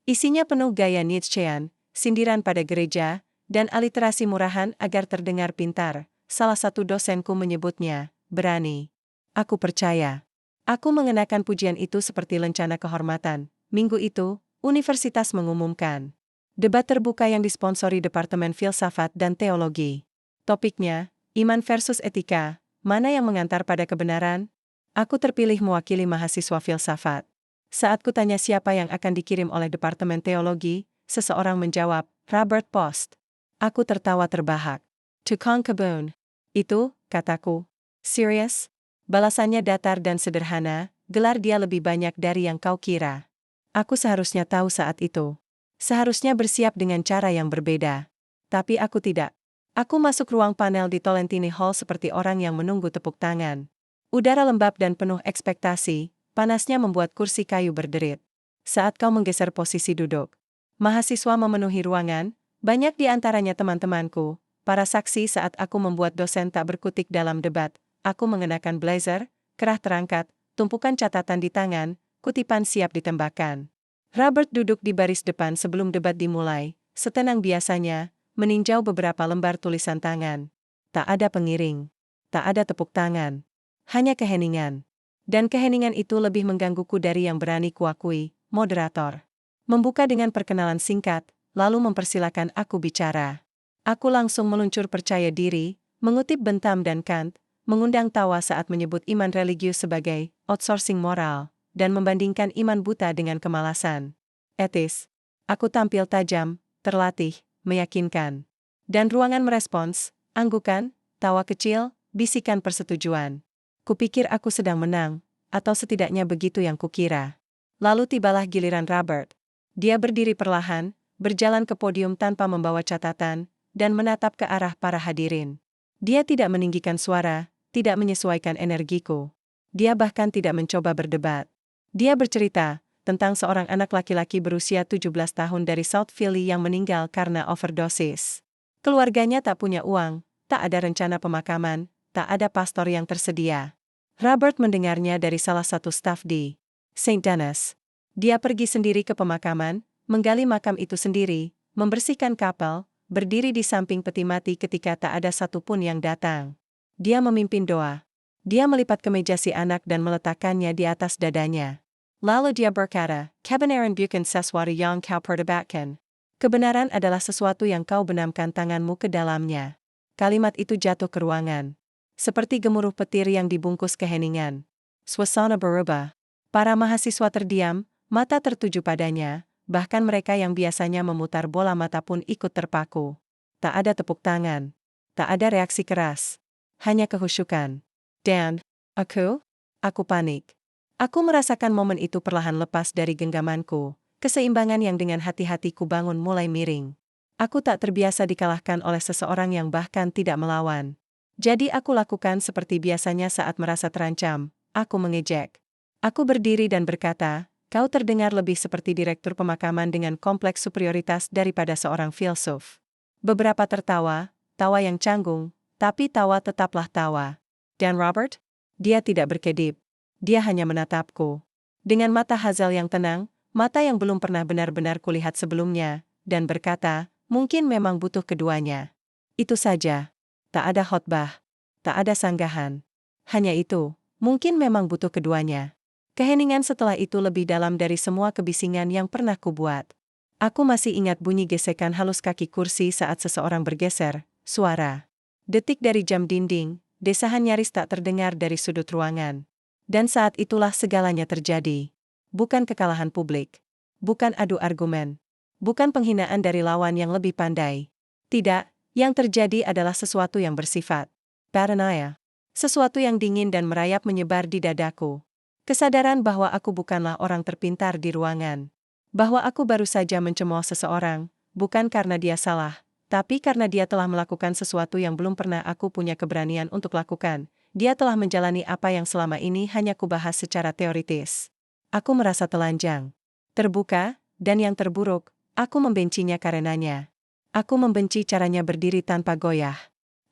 Speaker 1: Isinya penuh gaya Nietzschean, sindiran pada gereja, dan aliterasi murahan agar terdengar pintar. Salah satu dosenku menyebutnya, berani. Aku percaya. Aku mengenakan pujian itu seperti lencana kehormatan. Minggu itu, universitas mengumumkan debat terbuka yang disponsori Departemen Filsafat dan Teologi. Topiknya, iman versus etika, mana yang mengantar pada kebenaran? Aku terpilih mewakili mahasiswa filsafat. Saat kutanya siapa yang akan dikirim oleh Departemen Teologi, seseorang menjawab, Robert Post. Aku tertawa terbahak. Tukang kebun. Itu, kataku. Serius? Balasannya datar dan sederhana, gelar dia lebih banyak dari yang kau kira. Aku seharusnya tahu saat itu. Seharusnya bersiap dengan cara yang berbeda. Tapi aku tidak. Aku masuk ruang panel di Tolentini Hall seperti orang yang menunggu tepuk tangan. Udara lembab dan penuh ekspektasi, panasnya membuat kursi kayu berderit. Saat kau menggeser posisi duduk, mahasiswa memenuhi ruangan, banyak di antaranya teman-temanku, para saksi saat aku membuat dosen tak berkutik dalam debat. Aku mengenakan blazer, kerah terangkat, tumpukan catatan di tangan, kutipan siap ditembakkan. Robert duduk di baris depan sebelum debat dimulai, setenang biasanya, meninjau beberapa lembar tulisan tangan. Tak ada pengiring. Tak ada tepuk tangan. Hanya keheningan. Dan keheningan itu lebih menggangguku dari yang berani kuakui, moderator. Membuka dengan perkenalan singkat, lalu mempersilakan aku bicara. Aku langsung meluncur percaya diri, mengutip Bentham dan Kant, mengundang tawa saat menyebut iman religius sebagai outsourcing moral, dan membandingkan iman buta dengan kemalasan etis. Aku tampil tajam, terlatih, meyakinkan. Dan ruangan merespons, anggukan, tawa kecil, bisikan persetujuan. Kupikir aku sedang menang, atau setidaknya begitu yang kukira. Lalu tibalah giliran Robert. Dia berdiri perlahan, berjalan ke podium tanpa membawa catatan, dan menatap ke arah para hadirin. Dia tidak meninggikan suara, tidak menyesuaikan energiku. Dia bahkan tidak mencoba berdebat. Dia bercerita tentang seorang anak laki-laki berusia 17 tahun dari South Philly yang meninggal karena overdosis. Keluarganya tak punya uang, tak ada rencana pemakaman, tak ada pastor yang tersedia. Robert mendengarnya dari salah satu staf di St. Denis. Dia pergi sendiri ke pemakaman, menggali makam itu sendiri, membersihkan kapel, berdiri di samping peti mati ketika tak ada satupun yang datang. Dia memimpin doa. Dia melipat kemeja si anak dan meletakkannya di atas dadanya. Lalu dia berkata, Kebenaran bukan sesuatu yang kau perdebatkan. Kebenaran adalah sesuatu yang kau benamkan tanganmu ke dalamnya. Kalimat itu jatuh ke ruangan. Seperti gemuruh petir yang dibungkus keheningan. Suasana berubah. Para mahasiswa terdiam, mata tertuju padanya, bahkan mereka yang biasanya memutar bola mata pun ikut terpaku. Tak ada tepuk tangan. Tak ada reaksi keras. Hanya kehusyukan. Dan, aku panik. Aku merasakan momen itu perlahan lepas dari genggamanku, keseimbangan yang dengan hati-hati ku bangun mulai miring. Aku tak terbiasa dikalahkan oleh seseorang yang bahkan tidak melawan. Jadi aku lakukan seperti biasanya saat merasa terancam, aku mengejek. Aku berdiri dan berkata, kau terdengar lebih seperti direktur pemakaman dengan kompleks superioritas daripada seorang filsuf. Beberapa tertawa, tawa yang canggung, tapi tawa tetaplah tawa. Dan Robert? Dia tidak berkedip. Dia hanya menatapku. Dengan mata Hazel yang tenang, mata yang belum pernah benar-benar kulihat sebelumnya, dan berkata, mungkin memang butuh keduanya. Itu saja. Tak ada khotbah. Tak ada sanggahan. Hanya itu, mungkin memang butuh keduanya. Keheningan setelah itu lebih dalam dari semua kebisingan yang pernah kubuat. Aku masih ingat bunyi gesekan halus kaki kursi saat seseorang bergeser, suara detik dari jam dinding, desahan nyaris tak terdengar dari sudut ruangan. Dan saat itulah segalanya terjadi. Bukan kekalahan publik. Bukan adu argumen. Bukan penghinaan dari lawan yang lebih pandai. Tidak, yang terjadi adalah sesuatu yang bersifat paranoia. Sesuatu yang dingin dan merayap menyebar di dadaku. Kesadaran bahwa aku bukanlah orang terpintar di ruangan. Bahwa aku baru saja mencemooh seseorang, bukan karena dia salah, tapi karena dia telah melakukan sesuatu yang belum pernah aku punya keberanian untuk lakukan. Dia telah menjalani apa yang selama ini hanya kubahas secara teoritis. Aku merasa telanjang, terbuka, dan yang terburuk, aku membencinya karenanya. Aku membenci caranya berdiri tanpa goyah.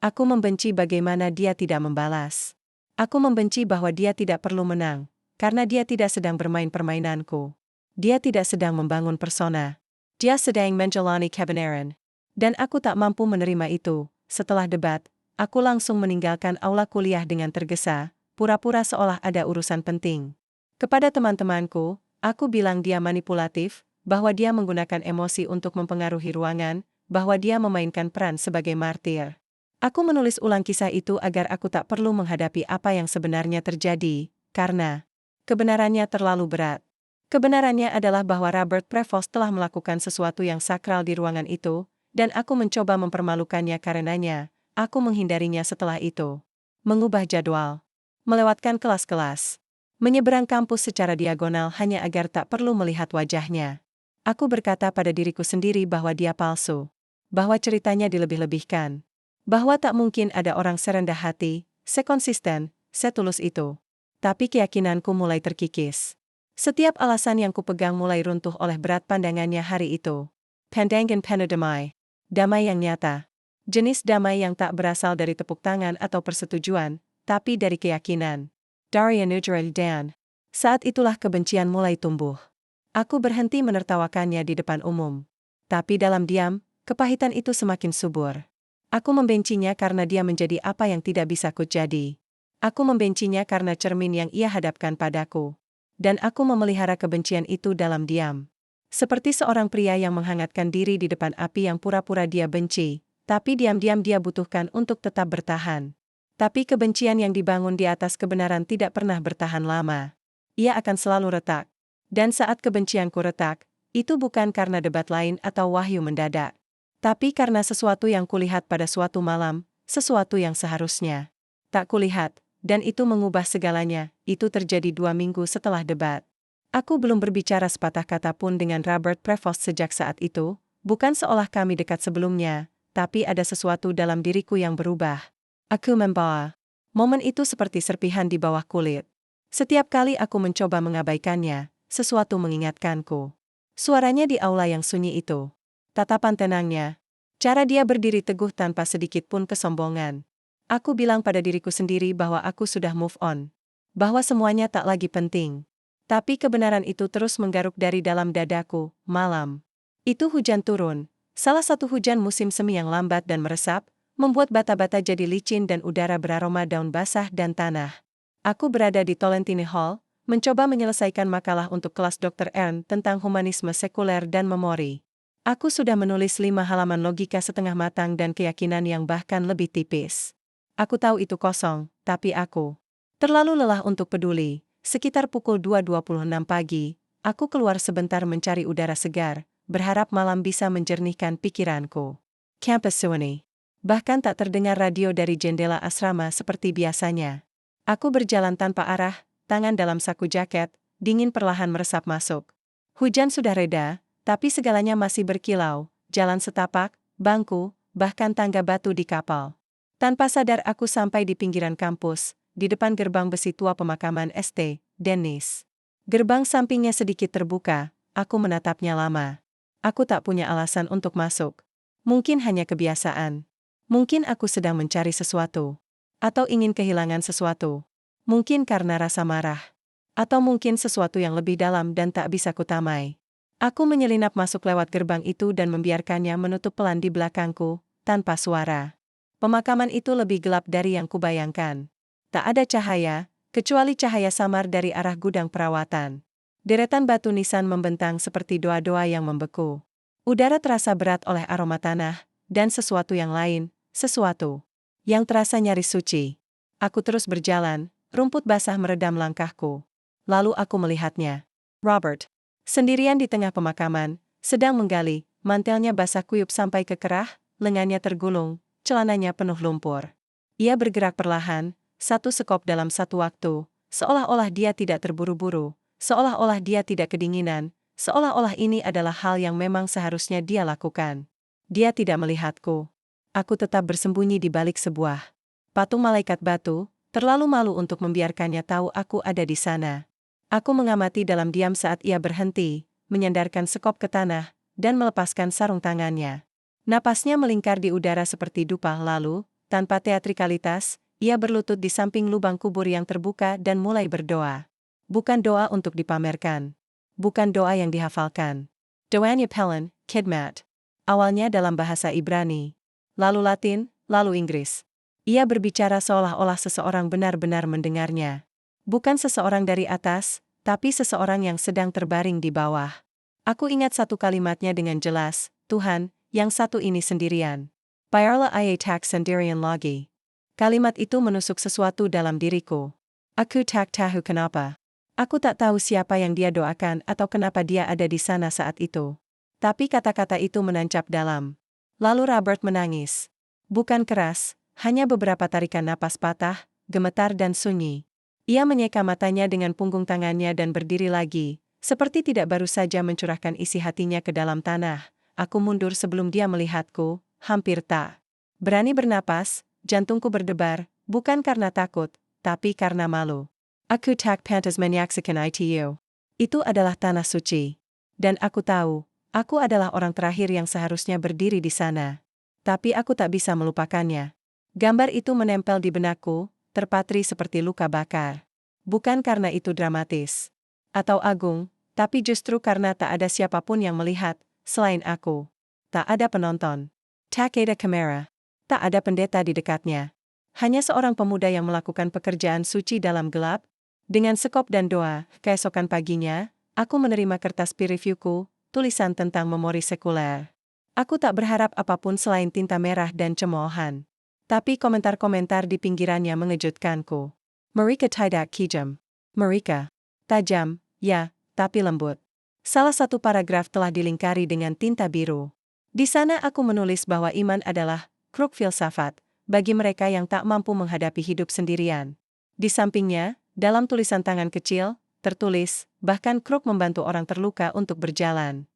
Speaker 1: Aku membenci bagaimana dia tidak membalas. Aku membenci bahwa dia tidak perlu menang. Karena dia tidak sedang bermain permainanku. Dia tidak sedang membangun persona. Dia sedang menjalani kebenaran. Dan aku tak mampu menerima itu. Setelah debat, aku langsung meninggalkan aula kuliah dengan tergesa, pura-pura seolah ada urusan penting. Kepada teman-temanku, aku bilang dia manipulatif, bahwa dia menggunakan emosi untuk mempengaruhi ruangan, bahwa dia memainkan peran sebagai martir. Aku menulis ulang kisah itu agar aku tak perlu menghadapi apa yang sebenarnya terjadi, karena kebenarannya terlalu berat. Kebenarannya adalah bahwa Robert Prevost telah melakukan sesuatu yang sakral di ruangan itu, dan aku mencoba mempermalukannya karenanya. Aku menghindarinya setelah itu. Mengubah jadwal. Melewatkan kelas-kelas. Menyeberang kampus secara diagonal hanya agar tak perlu melihat wajahnya. Aku berkata pada diriku sendiri bahwa dia palsu. Bahwa ceritanya dilebih-lebihkan. Bahwa tak mungkin ada orang serendah hati, sekonsisten, setulus itu. Tapi keyakinanku mulai terkikis. Setiap alasan yang kupegang mulai runtuh oleh berat pandangannya hari itu. Pandangan penuh damai. Damai yang nyata. Jenis damai yang tak berasal dari tepuk tangan atau persetujuan, tapi dari keyakinan. Daria Nujral Dan. Saat itulah kebencian mulai tumbuh. Aku berhenti menertawakannya di depan umum. Tapi dalam diam, kepahitan itu semakin subur. Aku membencinya karena dia menjadi apa yang tidak bisa ku jadi. Aku membencinya karena cermin yang ia hadapkan padaku. Dan aku memelihara kebencian itu dalam diam. Seperti seorang pria yang menghangatkan diri di depan api yang pura-pura dia benci, tapi diam-diam dia butuhkan untuk tetap bertahan. Tapi kebencian yang dibangun di atas kebenaran tidak pernah bertahan lama. Ia akan selalu retak. Dan saat kebencianku retak, itu bukan karena debat lain atau wahyu mendadak. Tapi karena sesuatu yang kulihat pada suatu malam, sesuatu yang seharusnya tak kulihat. Dan itu mengubah segalanya. Itu terjadi 2 minggu setelah debat. Aku belum berbicara sepatah kata pun dengan Robert Prevost sejak saat itu, bukan seolah kami dekat sebelumnya, tapi ada sesuatu dalam diriku yang berubah. Aku membawa momen itu seperti serpihan di bawah kulit. Setiap kali aku mencoba mengabaikannya, sesuatu mengingatkanku. Suaranya di aula yang sunyi itu. Tatapan tenangnya. Cara dia berdiri teguh tanpa sedikit pun kesombongan. Aku bilang pada diriku sendiri bahwa aku sudah move on. Bahwa semuanya tak lagi penting. Tapi kebenaran itu terus menggaruk dari dalam dadaku, malam. Itu hujan turun. Salah satu hujan musim semi yang lambat dan meresap, membuat bata-bata jadi licin dan udara beraroma daun basah dan tanah. Aku berada di Tolentine Hall, mencoba menyelesaikan makalah untuk kelas Dr. Ern tentang humanisme sekuler dan memori. Aku sudah menulis 5 halaman logika setengah matang dan keyakinan yang bahkan lebih tipis. Aku tahu itu kosong, tapi aku terlalu lelah untuk peduli. Sekitar pukul 2.26 pagi, aku keluar sebentar mencari udara segar, berharap malam bisa menjernihkan pikiranku. Campus sunyi. Bahkan tak terdengar radio dari jendela asrama seperti biasanya. Aku berjalan tanpa arah, tangan dalam saku jaket, dingin perlahan meresap masuk. Hujan sudah reda, tapi segalanya masih berkilau, jalan setapak, bangku, bahkan tangga batu di kapal. Tanpa sadar aku sampai di pinggiran kampus, di depan gerbang besi tua pemakaman St. Denis. Gerbang sampingnya sedikit terbuka, aku menatapnya lama. Aku tak punya alasan untuk masuk. Mungkin hanya kebiasaan. Mungkin aku sedang mencari sesuatu. Atau ingin kehilangan sesuatu. Mungkin karena rasa marah. Atau mungkin sesuatu yang lebih dalam dan tak bisa kutamai. Aku menyelinap masuk lewat gerbang itu dan membiarkannya menutup pelan di belakangku, tanpa suara. Pemakaman itu lebih gelap dari yang kubayangkan. Tak ada cahaya, kecuali cahaya samar dari arah gudang perawatan. Deretan batu nisan membentang seperti doa-doa yang membeku. Udara terasa berat oleh aroma tanah, dan sesuatu yang lain, sesuatu yang terasa nyaris suci. Aku terus berjalan, rumput basah meredam langkahku. Lalu aku melihatnya. Robert, sendirian di tengah pemakaman, sedang menggali, mantelnya basah kuyup sampai ke kerah, lengannya tergulung, celananya penuh lumpur. Ia bergerak perlahan, satu sekop dalam satu waktu, seolah-olah dia tidak terburu-buru, seolah-olah dia tidak kedinginan, seolah-olah ini adalah hal yang memang seharusnya dia lakukan. Dia tidak melihatku. Aku tetap bersembunyi di balik sebuah patung malaikat batu, terlalu malu untuk membiarkannya tahu aku ada di sana. Aku mengamati dalam diam saat ia berhenti, menyandarkan sekop ke tanah, dan melepaskan sarung tangannya. Napasnya melingkar di udara seperti dupa lalu, tanpa teatrikalitas, ia berlutut di samping lubang kubur yang terbuka dan mulai berdoa. Bukan doa untuk dipamerkan. Bukan doa yang dihafalkan. Doanya Pelen, Kidmat. Awalnya dalam bahasa Ibrani. Lalu Latin, lalu Inggris. Ia berbicara seolah-olah seseorang benar-benar mendengarnya. Bukan seseorang dari atas, tapi seseorang yang sedang terbaring di bawah. Aku ingat satu kalimatnya dengan jelas, Tuhan, yang satu ini sendirian. Biarlah ia tak sendirian lagi. Kalimat itu menusuk sesuatu dalam diriku. Aku tak tahu kenapa. Aku tak tahu siapa yang dia doakan atau kenapa dia ada di sana saat itu. Tapi kata-kata itu menancap dalam. Lalu Robert menangis. Bukan keras, hanya beberapa tarikan napas patah, gemetar dan sunyi. Ia menyeka matanya dengan punggung tangannya dan berdiri lagi, seperti tidak baru saja mencurahkan isi hatinya ke dalam tanah. Aku mundur sebelum dia melihatku, hampir tak berani bernapas, jantungku berdebar, bukan karena takut, tapi karena malu. Aku tak pantas menyaksikan itu. Itu adalah tanah suci. Dan aku tahu, aku adalah orang terakhir yang seharusnya berdiri di sana. Tapi aku tak bisa melupakannya. Gambar itu menempel di benakku, terpatri seperti luka bakar. Bukan karena itu dramatis atau agung, tapi justru karena tak ada siapapun yang melihat, selain aku. Tak ada penonton. Tak ada kamera. Tak ada pendeta di dekatnya. Hanya seorang pemuda yang melakukan pekerjaan suci dalam gelap. Dengan sekop dan doa, keesokan paginya, aku menerima kertas peer reviewku, tulisan tentang memori sekuler. Aku tak berharap apapun selain tinta merah dan cemoohan. Tapi komentar-komentar di pinggirannya mengejutkanku. Mereka tidak kejam. Mereka tajam, ya, tapi lembut. Salah satu paragraf telah dilingkari dengan tinta biru. Di sana aku menulis bahwa iman adalah kruk filsafat bagi mereka yang tak mampu menghadapi hidup sendirian. Di sampingnya, dalam tulisan tangan kecil, tertulis, bahkan kruk membantu orang terluka untuk berjalan.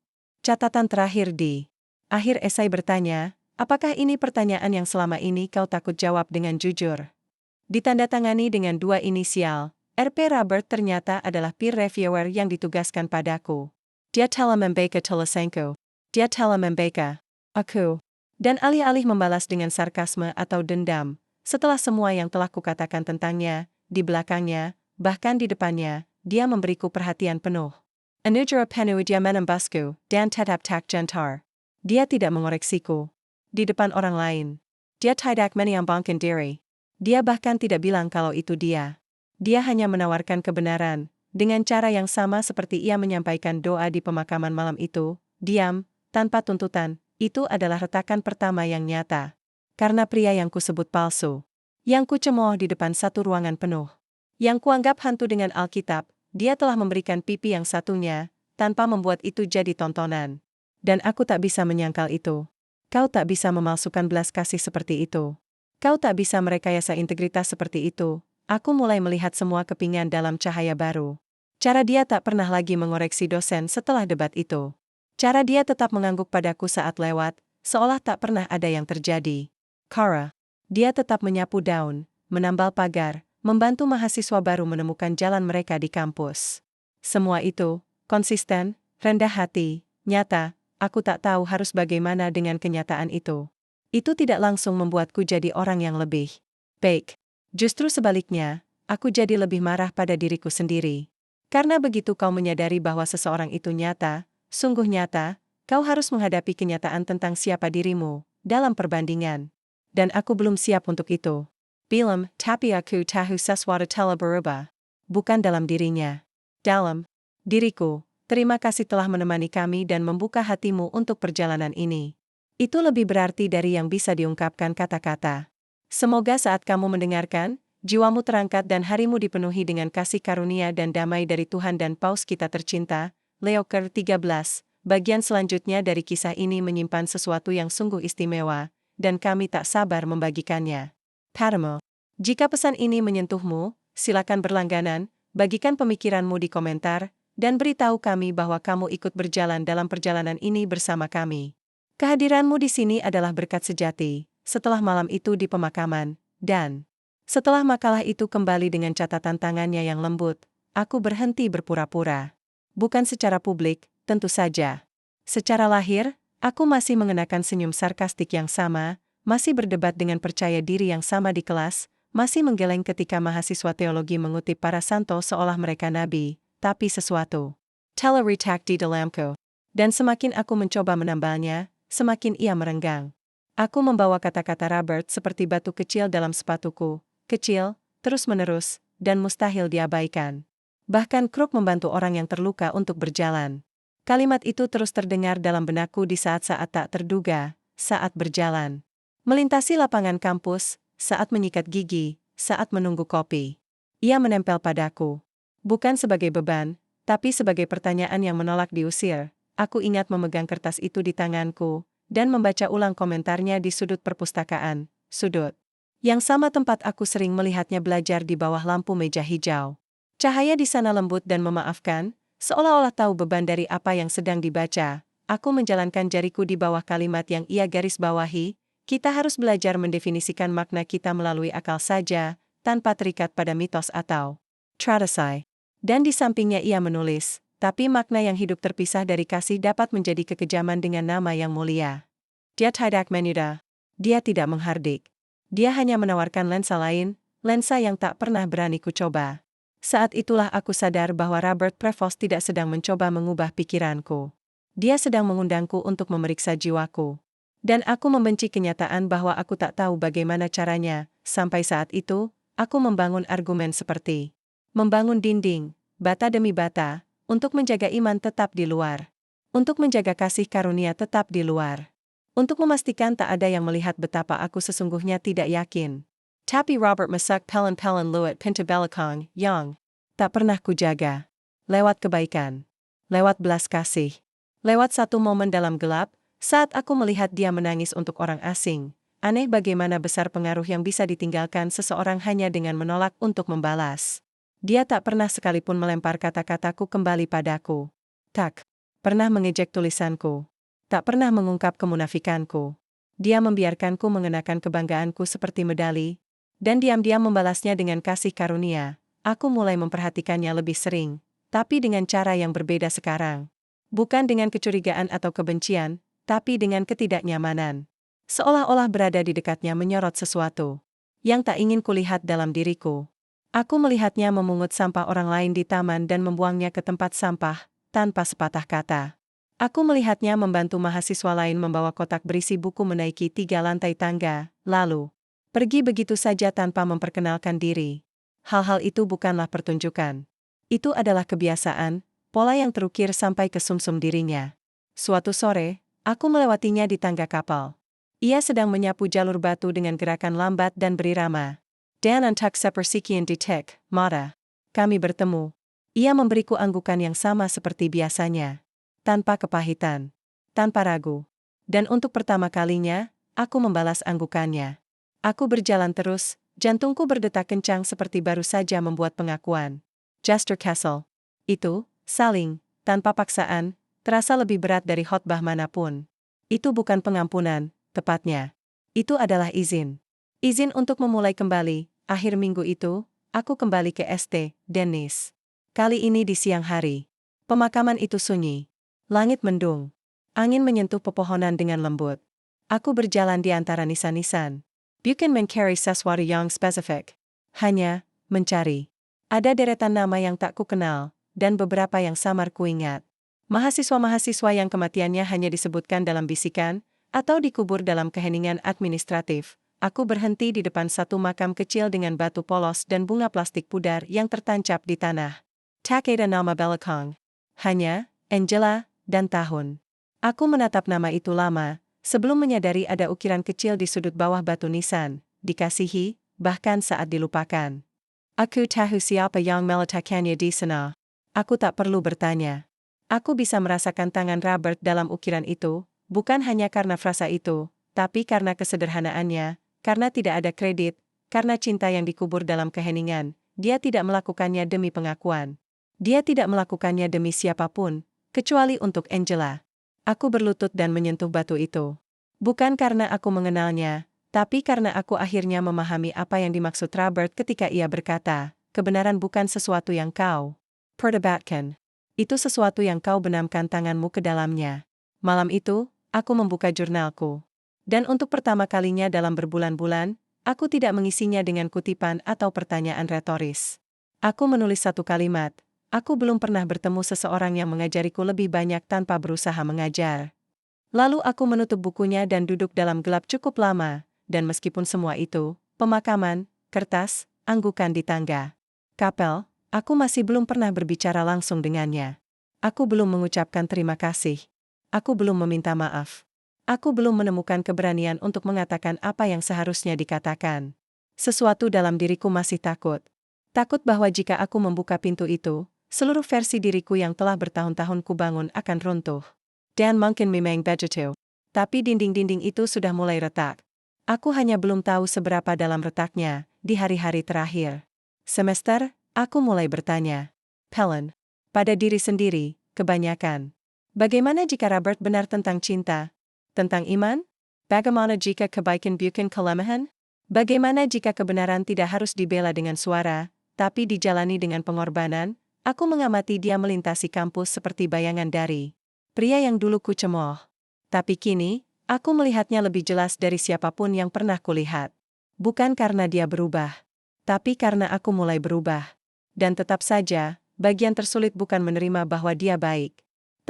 Speaker 1: Catatan terakhir di akhir esai bertanya, apakah ini pertanyaan yang selama ini kau takut jawab dengan jujur? Ditandatangani dengan dua inisial, RP Robert ternyata adalah peer reviewer yang ditugaskan padaku. Dia telah membaca tulisanku. Dia telah membaca aku. Dan alih-alih membalas dengan sarkasme atau dendam, setelah semua yang telah kukatakan tentangnya, di belakangnya, bahkan di depannya, dia memberiku perhatian penuh. Anujara penuh dia menembasku, dan tetap tak gentar. Dia tidak mengoreksiku. Di depan orang lain. Dia tidak menyombongkan diri. Dia bahkan tidak bilang kalau itu dia. Dia hanya menawarkan kebenaran, dengan cara yang sama seperti ia menyampaikan doa di pemakaman malam itu, diam, tanpa tuntutan. Itu adalah retakan pertama yang nyata. Karena pria yang kusebut palsu. Yang kucemooh di depan satu ruangan penuh. Yang kuanggap hantu dengan Alkitab, dia telah memberikan pipi yang satunya, tanpa membuat itu jadi tontonan. Dan aku tak bisa menyangkal itu. Kau tak bisa memalsukan belas kasih seperti itu. Kau tak bisa merekayasa integritas seperti itu. Aku mulai melihat semua kepingan dalam cahaya baru. Cara dia tak pernah lagi mengoreksi dosen setelah debat itu. Cara dia tetap mengangguk padaku saat lewat, seolah tak pernah ada yang terjadi. Kara. Dia tetap menyapu daun, menambal pagar, membantu mahasiswa baru menemukan jalan mereka di kampus. Semua itu, konsisten, rendah hati, nyata, aku tak tahu harus bagaimana dengan kenyataan itu. Itu tidak langsung membuatku jadi orang yang lebih baik. Justru sebaliknya, aku jadi lebih marah pada diriku sendiri. Karena begitu kau menyadari bahwa seseorang itu nyata, sungguh nyata, kau harus menghadapi kenyataan tentang siapa dirimu, dalam perbandingan. Dan aku belum siap untuk itu. Bilam, tapi aku tahu sesuatu telah berubah. Bukan dalam dirinya. Dalam diriku. Terima kasih telah menemani kami dan membuka hatimu untuk perjalanan ini. Itu lebih berarti dari yang bisa diungkapkan kata-kata. Semoga saat kamu mendengarkan, jiwamu terangkat dan harimu dipenuhi dengan kasih karunia dan damai dari Tuhan dan Paus kita tercinta. Leo ke-13, bagian selanjutnya dari kisah ini menyimpan sesuatu yang sungguh istimewa, dan kami tak sabar membagikannya. Padamo. Jika pesan ini menyentuhmu, silakan berlangganan, bagikan pemikiranmu di komentar, dan beritahu kami bahwa kamu ikut berjalan dalam perjalanan ini bersama kami. Kehadiranmu di sini adalah berkat sejati, setelah malam itu di pemakaman, dan setelah makalah itu kembali dengan catatan tangannya yang lembut, aku berhenti berpura-pura. Bukan secara publik, tentu saja. Secara lahir, aku masih mengenakan senyum sarkastik yang sama, masih berdebat dengan percaya diri yang sama di kelas, masih menggeleng ketika mahasiswa teologi mengutip para santo seolah mereka nabi, tapi sesuatu telah retak di dalamku. Dan semakin aku mencoba menambalnya, semakin ia merenggang. Aku membawa kata-kata Robert seperti batu kecil dalam sepatuku, kecil, terus-menerus, dan mustahil diabaikan. Bahkan Crook membantu orang yang terluka untuk berjalan. Kalimat itu terus terdengar dalam benakku di saat-saat tak terduga, saat berjalan melintasi lapangan kampus, saat menyikat gigi, saat menunggu kopi. Ia menempel padaku. Bukan sebagai beban, tapi sebagai pertanyaan yang menolak diusir. Aku ingat memegang kertas itu di tanganku, dan membaca ulang komentarnya di sudut perpustakaan, sudut yang sama tempat aku sering melihatnya belajar di bawah lampu meja hijau. Cahaya di sana lembut dan memaafkan, seolah-olah tahu beban dari apa yang sedang dibaca. Aku menjalankan jariku di bawah kalimat yang ia garis bawahi. Kita harus belajar mendefinisikan makna kita melalui akal saja, tanpa terikat pada mitos atau tradisi. Dan di sampingnya ia menulis, tapi makna yang hidup terpisah dari kasih dapat menjadi kekejaman dengan nama yang mulia. Dia tidak menyudah. Dia tidak menghardik. Dia hanya menawarkan lensa lain, lensa yang tak pernah berani kucoba. Saat itulah aku sadar bahwa Robert Prevost tidak sedang mencoba mengubah pikiranku. Dia sedang mengundangku untuk memeriksa jiwaku. Dan aku membenci kenyataan bahwa aku tak tahu bagaimana caranya. Sampai saat itu, aku membangun argumen seperti membangun dinding, bata demi bata, untuk menjaga iman tetap di luar. Untuk menjaga kasih karunia tetap di luar. Untuk memastikan tak ada yang melihat betapa aku sesungguhnya tidak yakin. Tapi Robert masak pelan-pelan luat pintu belakang, yang tak pernah kujaga. Lewat kebaikan. Lewat belas kasih. Lewat satu momen dalam gelap, saat aku melihat dia menangis untuk orang asing. Aneh bagaimana besar pengaruh yang bisa ditinggalkan seseorang hanya dengan menolak untuk membalas. Dia tak pernah sekalipun melempar kata-kataku kembali padaku. Tak pernah mengejek tulisanku. Tak pernah mengungkap kemunafikanku. Dia membiarkanku mengenakan kebanggaanku seperti medali, dan diam-diam membalasnya dengan kasih karunia. Aku mulai memperhatikannya lebih sering, tapi dengan cara yang berbeda sekarang. Bukan dengan kecurigaan atau kebencian, tapi dengan ketidaknyamanan. Seolah-olah berada di dekatnya menyorot sesuatu yang tak ingin kulihat dalam diriku. Aku melihatnya memungut sampah orang lain di taman dan membuangnya ke tempat sampah, tanpa sepatah kata. Aku melihatnya membantu mahasiswa lain membawa kotak berisi buku menaiki 3 lantai tangga, lalu pergi begitu saja tanpa memperkenalkan diri. Hal-hal itu bukanlah pertunjukan. Itu adalah kebiasaan, pola yang terukir sampai ke sumsum dirinya. Suatu sore, aku melewatinya di tangga kapal. Ia sedang menyapu jalur batu dengan gerakan lambat dan berirama. Dan antak sepersekian detik, mata. Kami bertemu. Ia memberiku anggukan yang sama seperti biasanya. Tanpa kepahitan. Tanpa ragu. Dan untuk pertama kalinya, aku membalas anggukannya. Aku berjalan terus, jantungku berdetak kencang seperti baru saja membuat pengakuan. Jester Castle. Itu, saling, tanpa paksaan, terasa lebih berat dari khotbah manapun. Itu bukan pengampunan, tepatnya. Itu adalah izin. Izin untuk memulai kembali. Akhir minggu itu, aku kembali ke St. Denis. Kali ini di siang hari. Pemakaman itu sunyi. Langit mendung. Angin menyentuh pepohonan dengan lembut. Aku berjalan di antara nisan-nisan. Bukan mencari sesuatu yang spesifik. Hanya, mencari. Ada deretan nama yang tak kukenal, dan beberapa yang samar kuingat. Mahasiswa-mahasiswa yang kematiannya hanya disebutkan dalam bisikan, atau dikubur dalam keheningan administratif, aku berhenti di depan satu makam kecil dengan batu polos dan bunga plastik pudar yang tertancap di tanah. Takeda nama belakang. Hanya, Angela, dan tahun. Aku menatap nama itu lama, sebelum menyadari ada ukiran kecil di sudut bawah batu nisan, dikasihi, bahkan saat dilupakan. Aku tahu siapa yang meletakkannya di sana. Aku tak perlu bertanya. Aku bisa merasakan tangan Robert dalam ukiran itu, bukan hanya karena frasa itu, tapi karena kesederhanaannya, karena tidak ada kredit, karena cinta yang dikubur dalam keheningan. Dia tidak melakukannya demi pengakuan. Dia tidak melakukannya demi siapapun, kecuali untuk Angela. Aku berlutut dan menyentuh batu itu. Bukan karena aku mengenalnya, tapi karena aku akhirnya memahami apa yang dimaksud Robert ketika ia berkata, kebenaran bukan sesuatu yang kau perdebatkan. Itu sesuatu yang kau benamkan tanganmu ke dalamnya. Malam itu, aku membuka jurnalku. Dan untuk pertama kalinya dalam berbulan-bulan, aku tidak mengisinya dengan kutipan atau pertanyaan retoris. Aku menulis satu kalimat. Aku belum pernah bertemu seseorang yang mengajariku lebih banyak tanpa berusaha mengajar. Lalu aku menutup bukunya dan duduk dalam gelap cukup lama, dan meskipun semua itu, pemakaman, kertas, anggukan di tangga, kapel, aku masih belum pernah berbicara langsung dengannya. Aku belum mengucapkan terima kasih. Aku belum meminta maaf. Aku belum menemukan keberanian untuk mengatakan apa yang seharusnya dikatakan. Sesuatu dalam diriku masih takut. Takut bahwa jika aku membuka pintu itu, seluruh versi diriku yang telah bertahun-tahun kubangun akan runtuh. Dan mungkin memang begitu. Tapi dinding-dinding itu sudah mulai retak. Aku hanya belum tahu seberapa dalam retaknya, di hari-hari terakhir. Semester, aku mulai bertanya. Helen. Pada diri sendiri, kebanyakan. Bagaimana jika Robert benar tentang cinta? Tentang iman? Bagaimana jika kebaikan bukan kelemahan? Bagaimana jika kebenaran tidak harus dibela dengan suara, tapi dijalani dengan pengorbanan? Aku mengamati dia melintasi kampus seperti bayangan dari pria yang dulu ku cemooh. Tapi kini, aku melihatnya lebih jelas dari siapapun yang pernah kulihat. Bukan karena dia berubah, tapi karena aku mulai berubah. Dan tetap saja, bagian tersulit bukan menerima bahwa dia baik,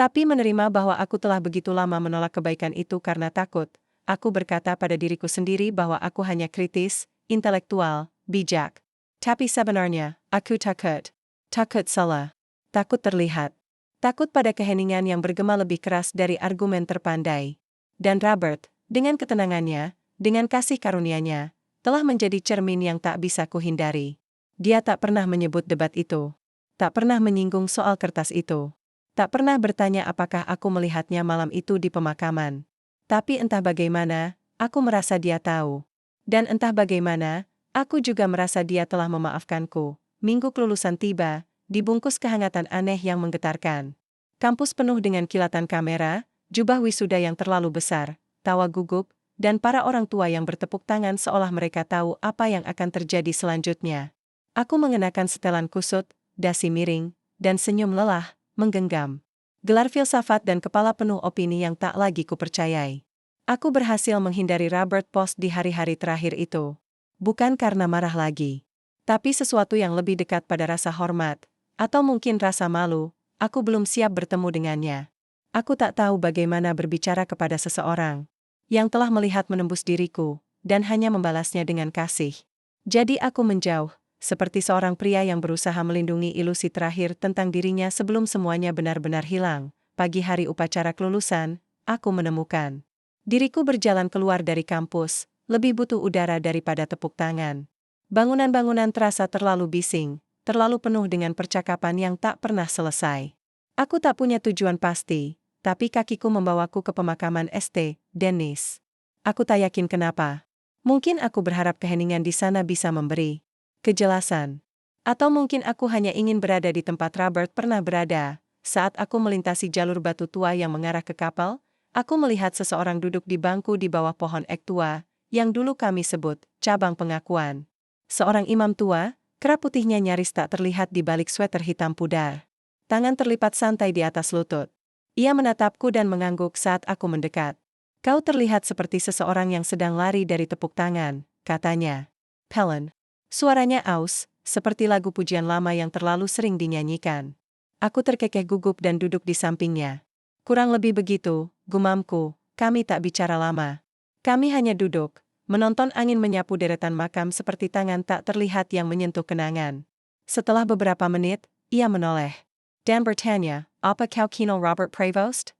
Speaker 1: tapi menerima bahwa aku telah begitu lama menolak kebaikan itu karena takut. Aku berkata pada diriku sendiri bahwa aku hanya kritis, intelektual, bijak. Tapi sebenarnya, aku takut. Takut salah. Takut terlihat. Takut pada keheningan yang bergema lebih keras dari argumen terpandai. Dan Robert, dengan ketenangannya, dengan kasih karunia-Nya, telah menjadi cermin yang tak bisa kuhindari. Dia tak pernah menyebut debat itu. Tak pernah menyinggung soal kertas itu. Tak pernah bertanya apakah aku melihatnya malam itu di pemakaman. Tapi entah bagaimana, aku merasa dia tahu. Dan entah bagaimana, aku juga merasa dia telah memaafkanku. Minggu kelulusan tiba, dibungkus kehangatan aneh yang menggetarkan. Kampus penuh dengan kilatan kamera, jubah wisuda yang terlalu besar, tawa gugup, dan para orang tua yang bertepuk tangan seolah mereka tahu apa yang akan terjadi selanjutnya. Aku mengenakan setelan kusut, dasi miring, dan senyum lelah, menggenggam gelar filsafat dan kepala penuh opini yang tak lagi kupercayai. Aku berhasil menghindari Robert Post di hari-hari terakhir itu. Bukan karena marah lagi. Tapi sesuatu yang lebih dekat pada rasa hormat, atau mungkin rasa malu, aku belum siap bertemu dengannya. Aku tak tahu bagaimana berbicara kepada seseorang yang telah melihat menembus diriku, dan hanya membalasnya dengan kasih. Jadi aku menjauh, seperti seorang pria yang berusaha melindungi ilusi terakhir tentang dirinya sebelum semuanya benar-benar hilang. Pagi hari upacara kelulusan, aku menemukan diriku berjalan keluar dari kampus, lebih butuh udara daripada tepuk tangan. Bangunan-bangunan terasa terlalu bising, terlalu penuh dengan percakapan yang tak pernah selesai. Aku tak punya tujuan pasti, tapi kakiku membawaku ke pemakaman St. Denis. Aku tak yakin kenapa. Mungkin aku berharap keheningan di sana bisa memberi kejelasan. Atau mungkin aku hanya ingin berada di tempat Robert pernah berada. Saat aku melintasi jalur batu tua yang mengarah ke kapal, aku melihat seseorang duduk di bangku di bawah pohon ek tua, yang dulu kami sebut cabang pengakuan. Seorang imam tua, kerap putihnya nyaris tak terlihat di balik sweater hitam pudar. Tangan terlipat santai di atas lutut. Ia menatapku dan mengangguk saat aku mendekat. Kau terlihat seperti seseorang yang sedang lari dari tepuk tangan, katanya. Helen. Suaranya aus, seperti lagu pujian lama yang terlalu sering dinyanyikan. Aku terkekeh gugup dan duduk di sampingnya. Kurang lebih begitu, gumamku, kami tak bicara lama. Kami hanya duduk, menonton angin menyapu deretan makam seperti tangan tak terlihat yang menyentuh kenangan. Setelah beberapa menit, ia menoleh. Dan bertanya, "Apa kau kenal Robert Prevost?"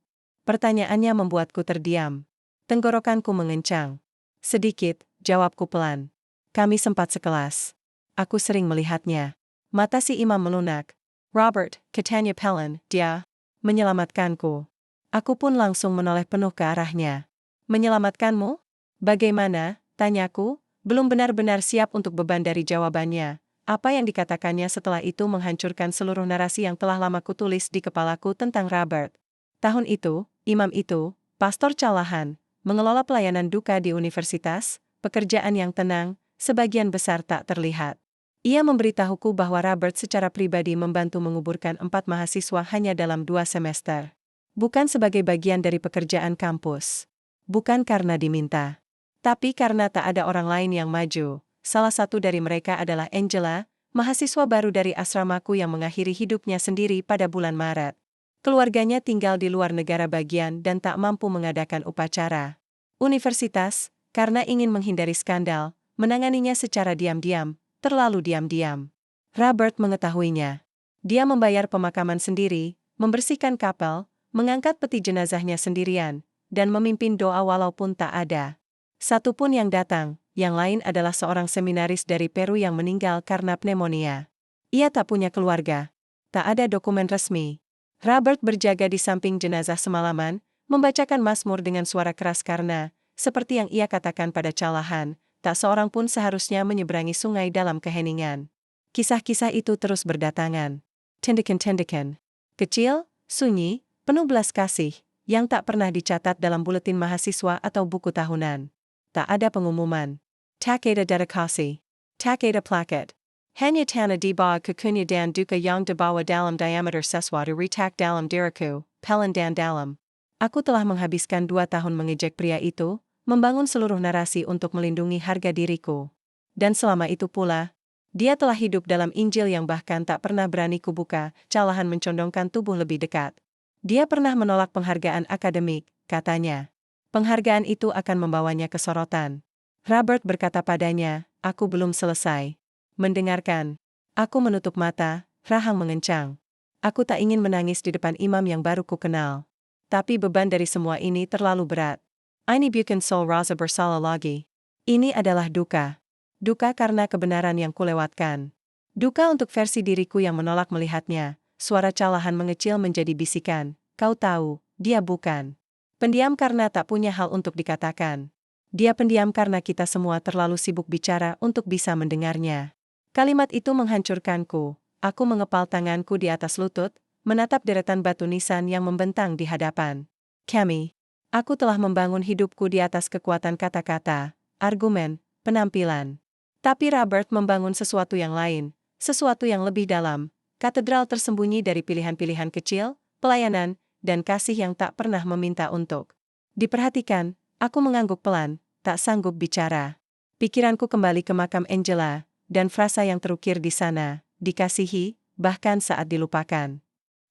Speaker 1: Pertanyaannya membuatku terdiam. Tenggorokanku mengencang. "Sedikit," jawabku pelan. "Kami sempat sekelas. Aku sering melihatnya." Mata si imam melunak. "Robert," katanya pelan, "dia menyelamatkanku." Aku pun langsung menoleh penuh ke arahnya. "Menyelamatkanmu? Bagaimana?" tanyaku, belum benar-benar siap untuk beban dari jawabannya. Apa yang dikatakannya setelah itu menghancurkan seluruh narasi yang telah lama kutulis di kepalaku tentang Robert. Tahun itu, imam itu, pastor Callahan, mengelola pelayanan duka di universitas, pekerjaan yang tenang, sebagian besar tak terlihat. Ia memberitahuku bahwa Robert secara pribadi membantu menguburkan 4 mahasiswa hanya dalam 2 semester. Bukan sebagai bagian dari pekerjaan kampus. Bukan karena diminta. Tapi karena tak ada orang lain yang maju. Salah satu dari mereka adalah Angela, mahasiswa baru dari asramaku yang mengakhiri hidupnya sendiri pada bulan Maret. Keluarganya tinggal di luar negara bagian dan tak mampu mengadakan upacara. Universitas, karena ingin menghindari skandal, menanganinya secara diam-diam, terlalu diam-diam. Robert mengetahuinya. Dia membayar pemakaman sendiri, membersihkan kapel, mengangkat peti jenazahnya sendirian, dan memimpin doa walaupun tak ada satu pun yang datang. Yang lain adalah seorang seminaris dari Peru yang meninggal karena pneumonia. Ia tak punya keluarga. Tak ada dokumen resmi. Robert berjaga di samping jenazah semalaman, membacakan mazmur dengan suara keras karena, seperti yang ia katakan pada Callahan, tak seorang pun seharusnya menyeberangi sungai dalam keheningan. Kisah-kisah itu terus berdatangan. Tindakan-tindakan kecil, sunyi, penuh belas kasih, yang tak pernah dicatat dalam buletin mahasiswa atau buku tahunan. Tak ada pengumuman. Tak ada dedikasi. Tak ada plakat. Hanya tanah di bawah kukunya dan duka yang dibawa dalam diameter sesuatu retak dalam diriku, pelan dan dalam. Aku telah menghabiskan 2 tahun mengejek pria itu, membangun seluruh narasi untuk melindungi harga diriku. Dan selama itu pula, dia telah hidup dalam Injil yang bahkan tak pernah berani kubuka. Callahan mencondongkan tubuh lebih dekat. Dia pernah menolak penghargaan akademik, katanya. Penghargaan itu akan membawanya ke sorotan. Robert berkata padanya, "Aku belum selesai mendengarkan." Aku menutup mata, rahang mengencang. Aku tak ingin menangis di depan imam yang baru ku kenal. Tapi beban dari semua ini terlalu berat. Ini bukan soul rasa bersalah lagi. Ini adalah duka. Duka karena kebenaran yang kulewatkan. Duka untuk versi diriku yang menolak melihatnya. Suara Callahan mengecil menjadi bisikan. "Kau tahu, dia bukan pendiam karena tak punya hal untuk dikatakan. Dia pendiam karena kita semua terlalu sibuk bicara untuk bisa mendengarnya." Kalimat itu menghancurkanku. Aku mengepal tanganku di atas lutut, menatap deretan batu nisan yang membentang di hadapan. Kami. Aku telah membangun hidupku di atas kekuatan kata-kata, argumen, penampilan. Tapi Robert membangun sesuatu yang lain, sesuatu yang lebih dalam, katedral tersembunyi dari pilihan-pilihan kecil, pelayanan, dan kasih yang tak pernah meminta untuk diperhatikan. Aku mengangguk pelan, tak sanggup bicara. Pikiranku kembali ke makam Angela, dan frasa yang terukir di sana, dikasihi, bahkan saat dilupakan.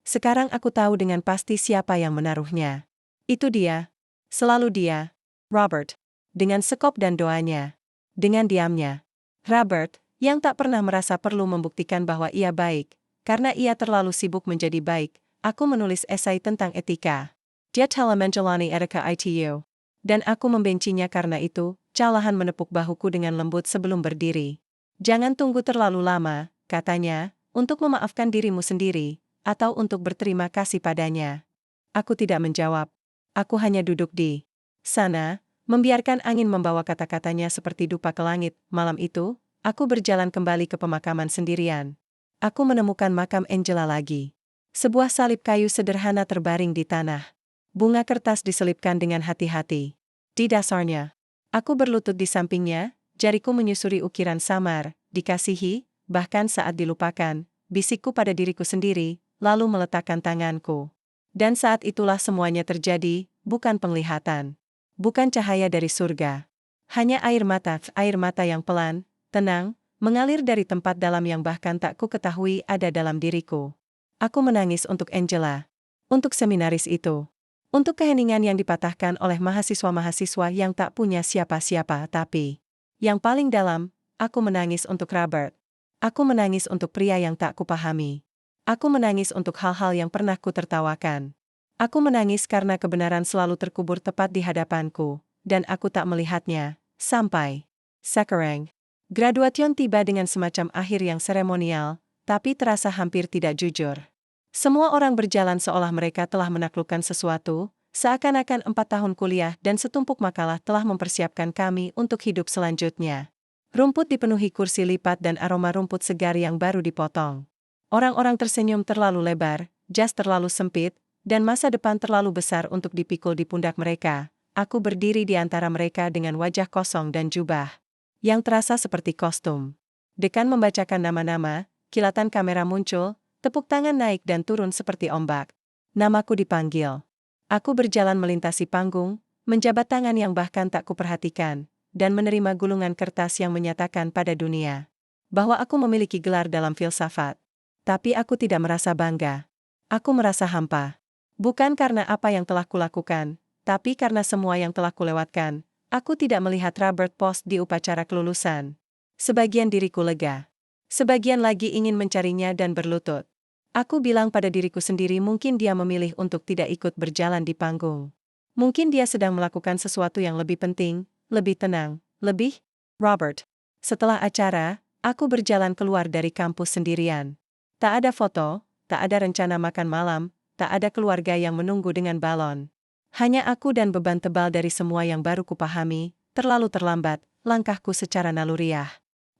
Speaker 1: Sekarang aku tahu dengan pasti siapa yang menaruhnya. Itu dia. Selalu dia. Robert. Dengan sekop dan doanya. Dengan diamnya. Robert, yang tak pernah merasa perlu membuktikan bahwa ia baik, karena ia terlalu sibuk menjadi baik. Aku menulis esai tentang etika. Dia telah menjalani etika itu. Dan aku membencinya karena itu. Callahan menepuk bahuku dengan lembut sebelum berdiri. "Jangan tunggu terlalu lama," katanya, "untuk memaafkan dirimu sendiri, atau untuk berterima kasih padanya." Aku tidak menjawab. Aku hanya duduk di sana, membiarkan angin membawa kata-katanya seperti dupa ke langit. Malam itu, aku berjalan kembali ke pemakaman sendirian. Aku menemukan makam Angela lagi. Sebuah salib kayu sederhana terbaring di tanah. Bunga kertas diselipkan dengan hati-hati. Di dasarnya, aku berlutut di sampingnya, jariku menyusuri ukiran samar, "Dikasihi," bahkan saat dilupakan, bisikku pada diriku sendiri, lalu meletakkan tanganku. Dan saat itulah semuanya terjadi, bukan penglihatan. Bukan cahaya dari surga. Hanya air mata yang pelan, tenang, mengalir dari tempat dalam yang bahkan tak ku ketahui ada dalam diriku. Aku menangis untuk Angela. Untuk seminaris itu. Untuk keheningan yang dipatahkan oleh mahasiswa-mahasiswa yang tak punya siapa-siapa, tapi yang paling dalam, aku menangis untuk Robert. Aku menangis untuk pria yang tak kupahami. Aku menangis untuk hal-hal yang pernah ku tertawakan. Aku menangis karena kebenaran selalu terkubur tepat di hadapanku, dan aku tak melihatnya, sampai sekarang. Graduation tiba dengan semacam akhir yang seremonial, tapi terasa hampir tidak jujur. Semua orang berjalan seolah mereka telah menaklukkan sesuatu, seakan-akan 4 tahun kuliah dan setumpuk makalah telah mempersiapkan kami untuk hidup selanjutnya. Rumput dipenuhi kursi lipat dan aroma rumput segar yang baru dipotong. Orang-orang tersenyum terlalu lebar, jas terlalu sempit, dan masa depan terlalu besar untuk dipikul di pundak mereka. Aku berdiri di antara mereka dengan wajah kosong dan jubah yang terasa seperti kostum. Dekan membacakan nama-nama, kilatan kamera muncul, tepuk tangan naik dan turun seperti ombak. Namaku dipanggil. Aku berjalan melintasi panggung, menjabat tangan yang bahkan tak kuperhatikan, dan menerima gulungan kertas yang menyatakan pada dunia bahwa aku memiliki gelar dalam filsafat. Tapi aku tidak merasa bangga. Aku merasa hampa. Bukan karena apa yang telah kulakukan, tapi karena semua yang telah kulewatkan. Aku tidak melihat Robert Post di upacara kelulusan. Sebagian diriku lega. Sebagian lagi ingin mencarinya dan berlutut. Aku bilang pada diriku sendiri mungkin dia memilih untuk tidak ikut berjalan di panggung. Mungkin dia sedang melakukan sesuatu yang lebih penting, lebih tenang, lebih Robert. Setelah acara, aku berjalan keluar dari kampus sendirian. Tak ada foto, tak ada rencana makan malam, tak ada keluarga yang menunggu dengan balon. Hanya aku dan beban tebal dari semua yang baru kupahami, terlalu terlambat, langkahku secara naluriah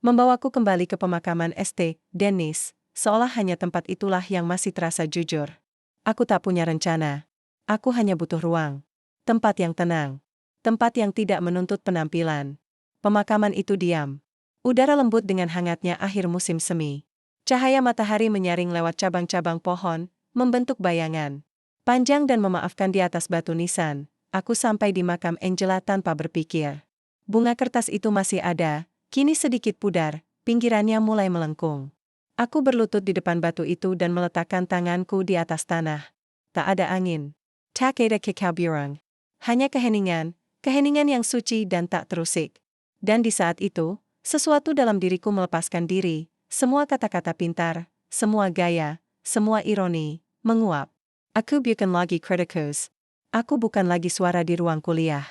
Speaker 1: membawaku kembali ke pemakaman St. Denis, seolah hanya tempat itulah yang masih terasa jujur. Aku tak punya rencana. Aku hanya butuh ruang. Tempat yang tenang. Tempat yang tidak menuntut penampilan. Pemakaman itu diam. Udara lembut dengan hangatnya akhir musim semi. Cahaya matahari menyaring lewat cabang-cabang pohon, membentuk bayangan panjang dan memaafkan di atas batu nisan. Aku sampai di makam Angela tanpa berpikir. Bunga kertas itu masih ada, kini sedikit pudar, pinggirannya mulai melengkung. Aku berlutut di depan batu itu dan meletakkan tanganku di atas tanah. Tak ada angin. Tak ada kekaburan. Hanya keheningan, keheningan yang suci dan tak terusik. Dan di saat itu, sesuatu dalam diriku melepaskan diri, semua kata-kata pintar, semua gaya, semua ironi, menguap. Aku bukan lagi kritikus. Aku bukan lagi suara di ruang kuliah.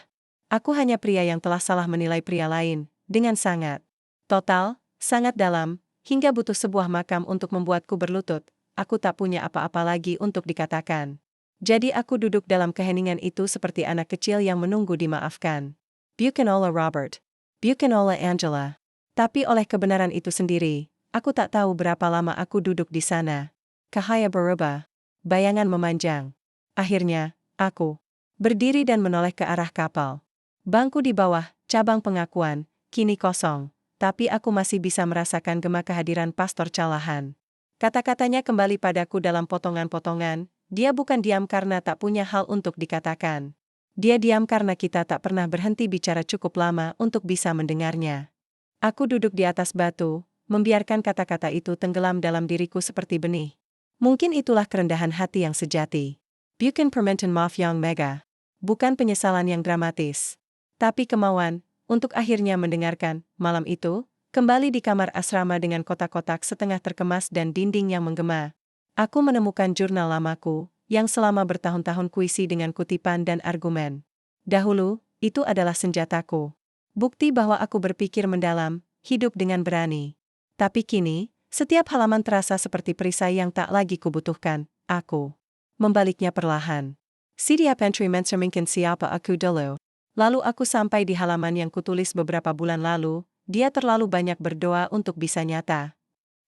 Speaker 1: Aku hanya pria yang telah salah menilai pria lain, dengan sangat total, sangat dalam, hingga butuh sebuah makam untuk membuatku berlutut. Aku tak punya apa-apa lagi untuk dikatakan. Jadi aku duduk dalam keheningan itu seperti anak kecil yang menunggu dimaafkan. Bukan oleh Robert. Bukan oleh Angela. Tapi oleh kebenaran itu sendiri, aku tak tahu berapa lama aku duduk di sana. Cahaya berubah. Bayangan memanjang. Akhirnya, aku berdiri dan menoleh ke arah kapal. Bangku di bawah, cabang pengakuan, kini kosong. Tapi aku masih bisa merasakan gema kehadiran Pastor Callahan. Kata-katanya kembali padaku dalam potongan-potongan. Dia bukan diam karena tak punya hal untuk dikatakan. Dia diam karena kita tak pernah berhenti bicara cukup lama untuk bisa mendengarnya. Aku duduk di atas batu, membiarkan kata-kata itu tenggelam dalam diriku seperti benih. Mungkin itulah kerendahan hati yang sejati. Bukan permentan maaf yang mega. Bukan penyesalan yang dramatis. Tapi kemauan, untuk akhirnya mendengarkan, malam itu, kembali di kamar asrama dengan kotak-kotak setengah terkemas dan dinding yang menggema. Aku menemukan jurnal lamaku, yang selama bertahun-tahun kuisi dengan kutipan dan argumen. Dahulu, itu adalah senjataku. Bukti bahwa aku berpikir mendalam, hidup dengan berani. Tapi kini, setiap halaman terasa seperti perisai yang tak lagi kubutuhkan. Aku membaliknya perlahan. Siapa pantry mencerminkan siapa aku dulu. Lalu aku sampai di halaman yang kutulis beberapa bulan lalu. Dia terlalu banyak berdoa untuk bisa nyata.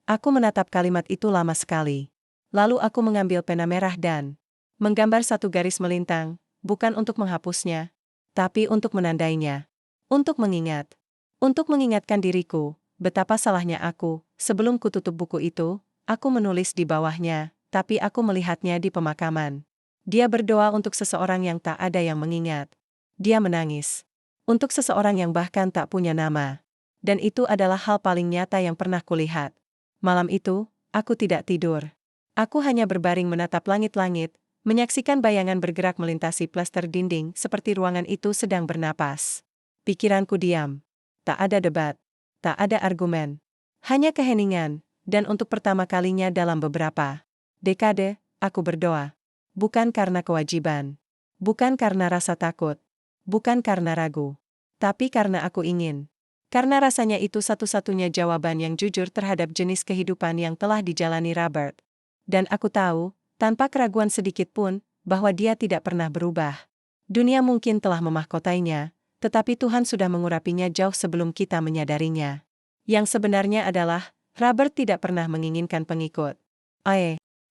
Speaker 1: Aku menatap kalimat itu lama sekali. Lalu aku mengambil pena merah dan menggambar satu garis melintang, bukan untuk menghapusnya, tapi untuk menandainya. Untuk mengingat. Untuk mengingatkan diriku, betapa salahnya aku. Sebelum kututup buku itu, aku menulis di bawahnya, tapi aku melihatnya di pemakaman. Dia berdoa untuk seseorang yang tak ada yang mengingat. Dia menangis. Untuk seseorang yang bahkan tak punya nama. Dan itu adalah hal paling nyata yang pernah kulihat. Malam itu, aku tidak tidur. Aku hanya berbaring menatap langit-langit, Menyaksikan bayangan bergerak melintasi plester dinding seperti ruangan itu sedang bernapas. Pikiranku diam. Tak ada debat. Tak ada argumen. Hanya keheningan, dan untuk pertama kalinya dalam beberapa dekade, aku berdoa. Bukan karena kewajiban. Bukan karena rasa takut. Bukan karena ragu. Tapi karena aku ingin. Karena rasanya itu satu-satunya jawaban yang jujur terhadap jenis kehidupan yang telah dijalani Robert. Dan aku tahu, tanpa keraguan sedikit pun, bahwa dia tidak pernah berubah. Dunia mungkin telah memahkotainya, tetapi Tuhan sudah mengurapinya jauh sebelum kita menyadarinya. Yang sebenarnya adalah, Robert tidak pernah menginginkan pengikut.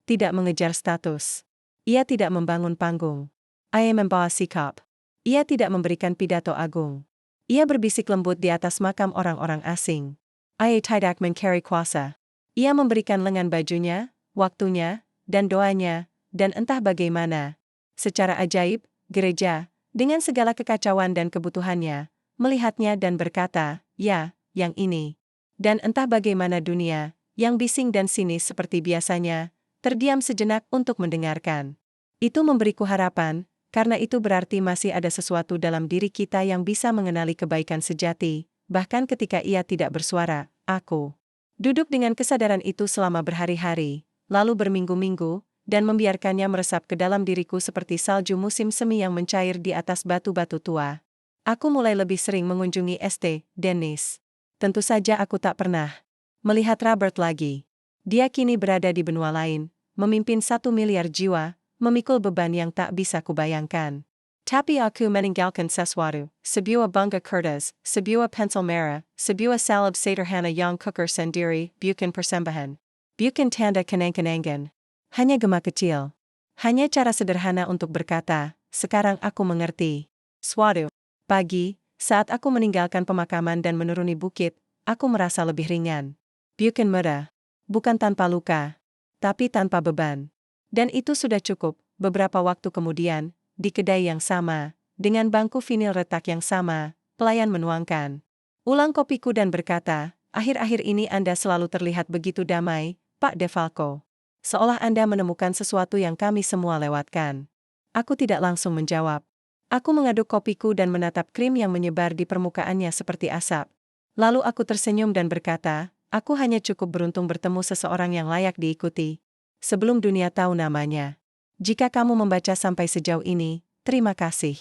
Speaker 1: Tidak mengejar status. Ia tidak membangun panggung. Membawa sikap. Ia tidak memberikan pidato agung. Ia berbisik lembut di atas makam orang-orang asing. Tidak mencari kuasa. Ia memberikan lengan bajunya, waktunya, dan doanya, dan entah bagaimana. Secara ajaib, gereja, dengan segala kekacauan dan kebutuhannya, melihatnya dan berkata, ya, yang ini. Dan entah bagaimana dunia, yang bising dan sinis seperti biasanya, terdiam sejenak untuk mendengarkan. Itu memberiku harapan, karena itu berarti masih ada sesuatu dalam diri kita yang bisa mengenali kebaikan sejati, bahkan ketika ia tidak bersuara. Aku duduk dengan kesadaran itu selama berhari-hari, lalu berminggu-minggu, dan membiarkannya meresap ke dalam diriku seperti salju musim semi yang mencair di atas batu-batu tua. Aku mulai lebih sering mengunjungi St. Denis. Tentu saja aku tak pernah melihat Robert lagi. Dia kini berada di benua lain, memimpin 1 miliar jiwa, memikul beban yang tak bisa kubayangkan. Tapi aku meninggalkan sesuatu, sebuah bangga kertas, sebuah pensel merah, sebuah salib sederhana yang kuker sendiri, bukan persembahan. Bukan tanda kenang-kenangan. Hanya gema kecil. Hanya cara sederhana untuk berkata, sekarang aku mengerti. Suatu pagi, saat aku meninggalkan pemakaman dan menuruni bukit, aku merasa lebih ringan. Bukan mudah. Bukan tanpa luka. Tapi tanpa beban. Dan itu sudah cukup. Beberapa waktu kemudian, di kedai yang sama, dengan bangku vinil retak yang sama, pelayan menuangkan ulang kopiku dan berkata, akhir-akhir ini Anda selalu terlihat begitu damai, Pak DeFalco. Seolah Anda menemukan sesuatu yang kami semua lewatkan. Aku tidak langsung menjawab. Aku mengaduk kopiku dan menatap krim yang menyebar di permukaannya seperti asap. Lalu aku tersenyum dan berkata, aku hanya cukup beruntung bertemu seseorang yang layak diikuti. Sebelum dunia tahu namanya. Jika kamu membaca sampai sejauh ini, terima kasih.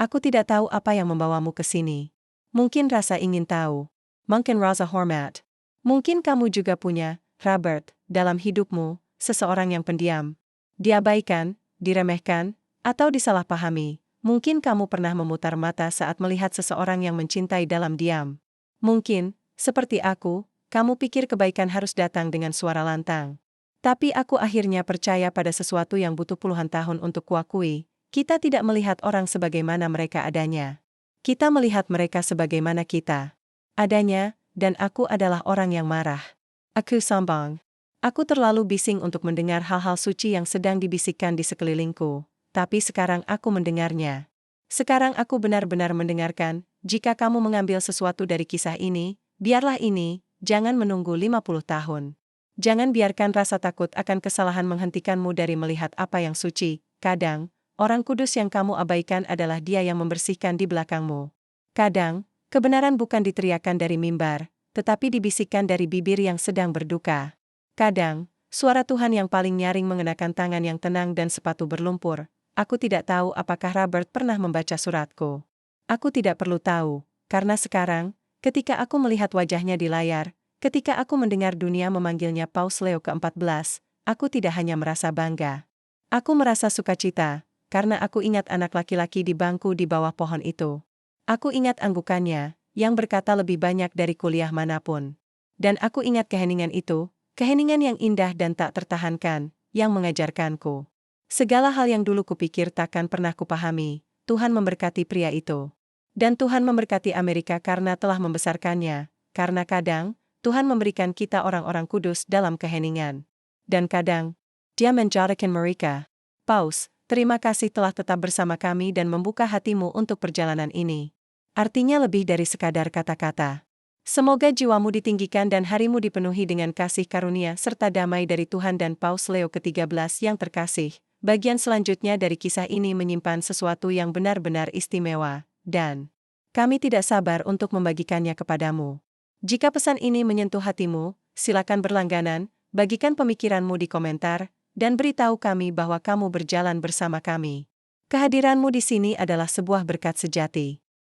Speaker 1: Aku tidak tahu apa yang membawamu ke sini. Mungkin rasa ingin tahu. Mungkin rasa hormat. Mungkin kamu juga punya, Robert, dalam hidupmu, seseorang yang pendiam. Diabaikan, diremehkan, atau disalahpahami. Mungkin kamu pernah memutar mata saat melihat seseorang yang mencintai dalam diam. Mungkin, seperti aku, kamu pikir kebaikan harus datang dengan suara lantang. Tapi aku akhirnya percaya pada sesuatu yang butuh puluhan tahun untuk kuakui. Kita tidak melihat orang sebagaimana mereka adanya. Kita melihat mereka sebagaimana kita adanya, dan aku adalah orang yang marah. Aku sombong. Aku terlalu bising untuk mendengar hal-hal suci yang sedang dibisikkan di sekelilingku. Tapi sekarang aku mendengarnya. Sekarang aku benar-benar mendengarkan. Jika kamu mengambil sesuatu dari kisah ini, biarlah ini, jangan menunggu 50 tahun. Jangan biarkan rasa takut akan kesalahan menghentikanmu dari melihat apa yang suci. Kadang, orang kudus yang kamu abaikan adalah Dia yang membersihkan di belakangmu. Kadang, kebenaran bukan diteriakkan dari mimbar, tetapi dibisikkan dari bibir yang sedang berduka. Kadang, suara Tuhan yang paling nyaring mengenakan tangan yang tenang dan sepatu berlumpur. Aku tidak tahu apakah Robert pernah membaca suratku. Aku tidak perlu tahu, karena sekarang, ketika aku melihat wajahnya di layar, ketika aku mendengar dunia memanggilnya Paus Leo ke-14, aku tidak hanya merasa bangga. Aku merasa sukacita, karena aku ingat anak laki-laki di bangku di bawah pohon itu. Aku ingat anggukannya, yang berkata lebih banyak dari kuliah manapun. Dan aku ingat keheningan itu, keheningan yang indah dan tak tertahankan, yang mengajarkanku. Segala hal yang dulu kupikir takkan pernah kupahami, Tuhan memberkati pria itu. Dan Tuhan memberkati Amerika karena telah membesarkannya, karena kadang, Tuhan memberikan kita orang-orang kudus dalam keheningan. Dan kadang, Dia menjadikan mereka. Paus, terima kasih telah tetap bersama kami dan membuka hatimu untuk perjalanan ini. Artinya lebih dari sekadar kata-kata. Semoga jiwamu ditinggikan dan harimu dipenuhi dengan kasih karunia serta damai dari Tuhan dan Paus Leo ke-13 yang terkasih, bagian selanjutnya dari kisah ini menyimpan sesuatu yang benar-benar istimewa, dan kami tidak sabar untuk membagikannya kepadamu. Jika pesan ini menyentuh hatimu, silakan berlangganan, bagikan pemikiranmu di komentar, dan beritahu kami bahwa kamu berjalan bersama kami. Kehadiranmu di sini adalah sebuah berkat sejati.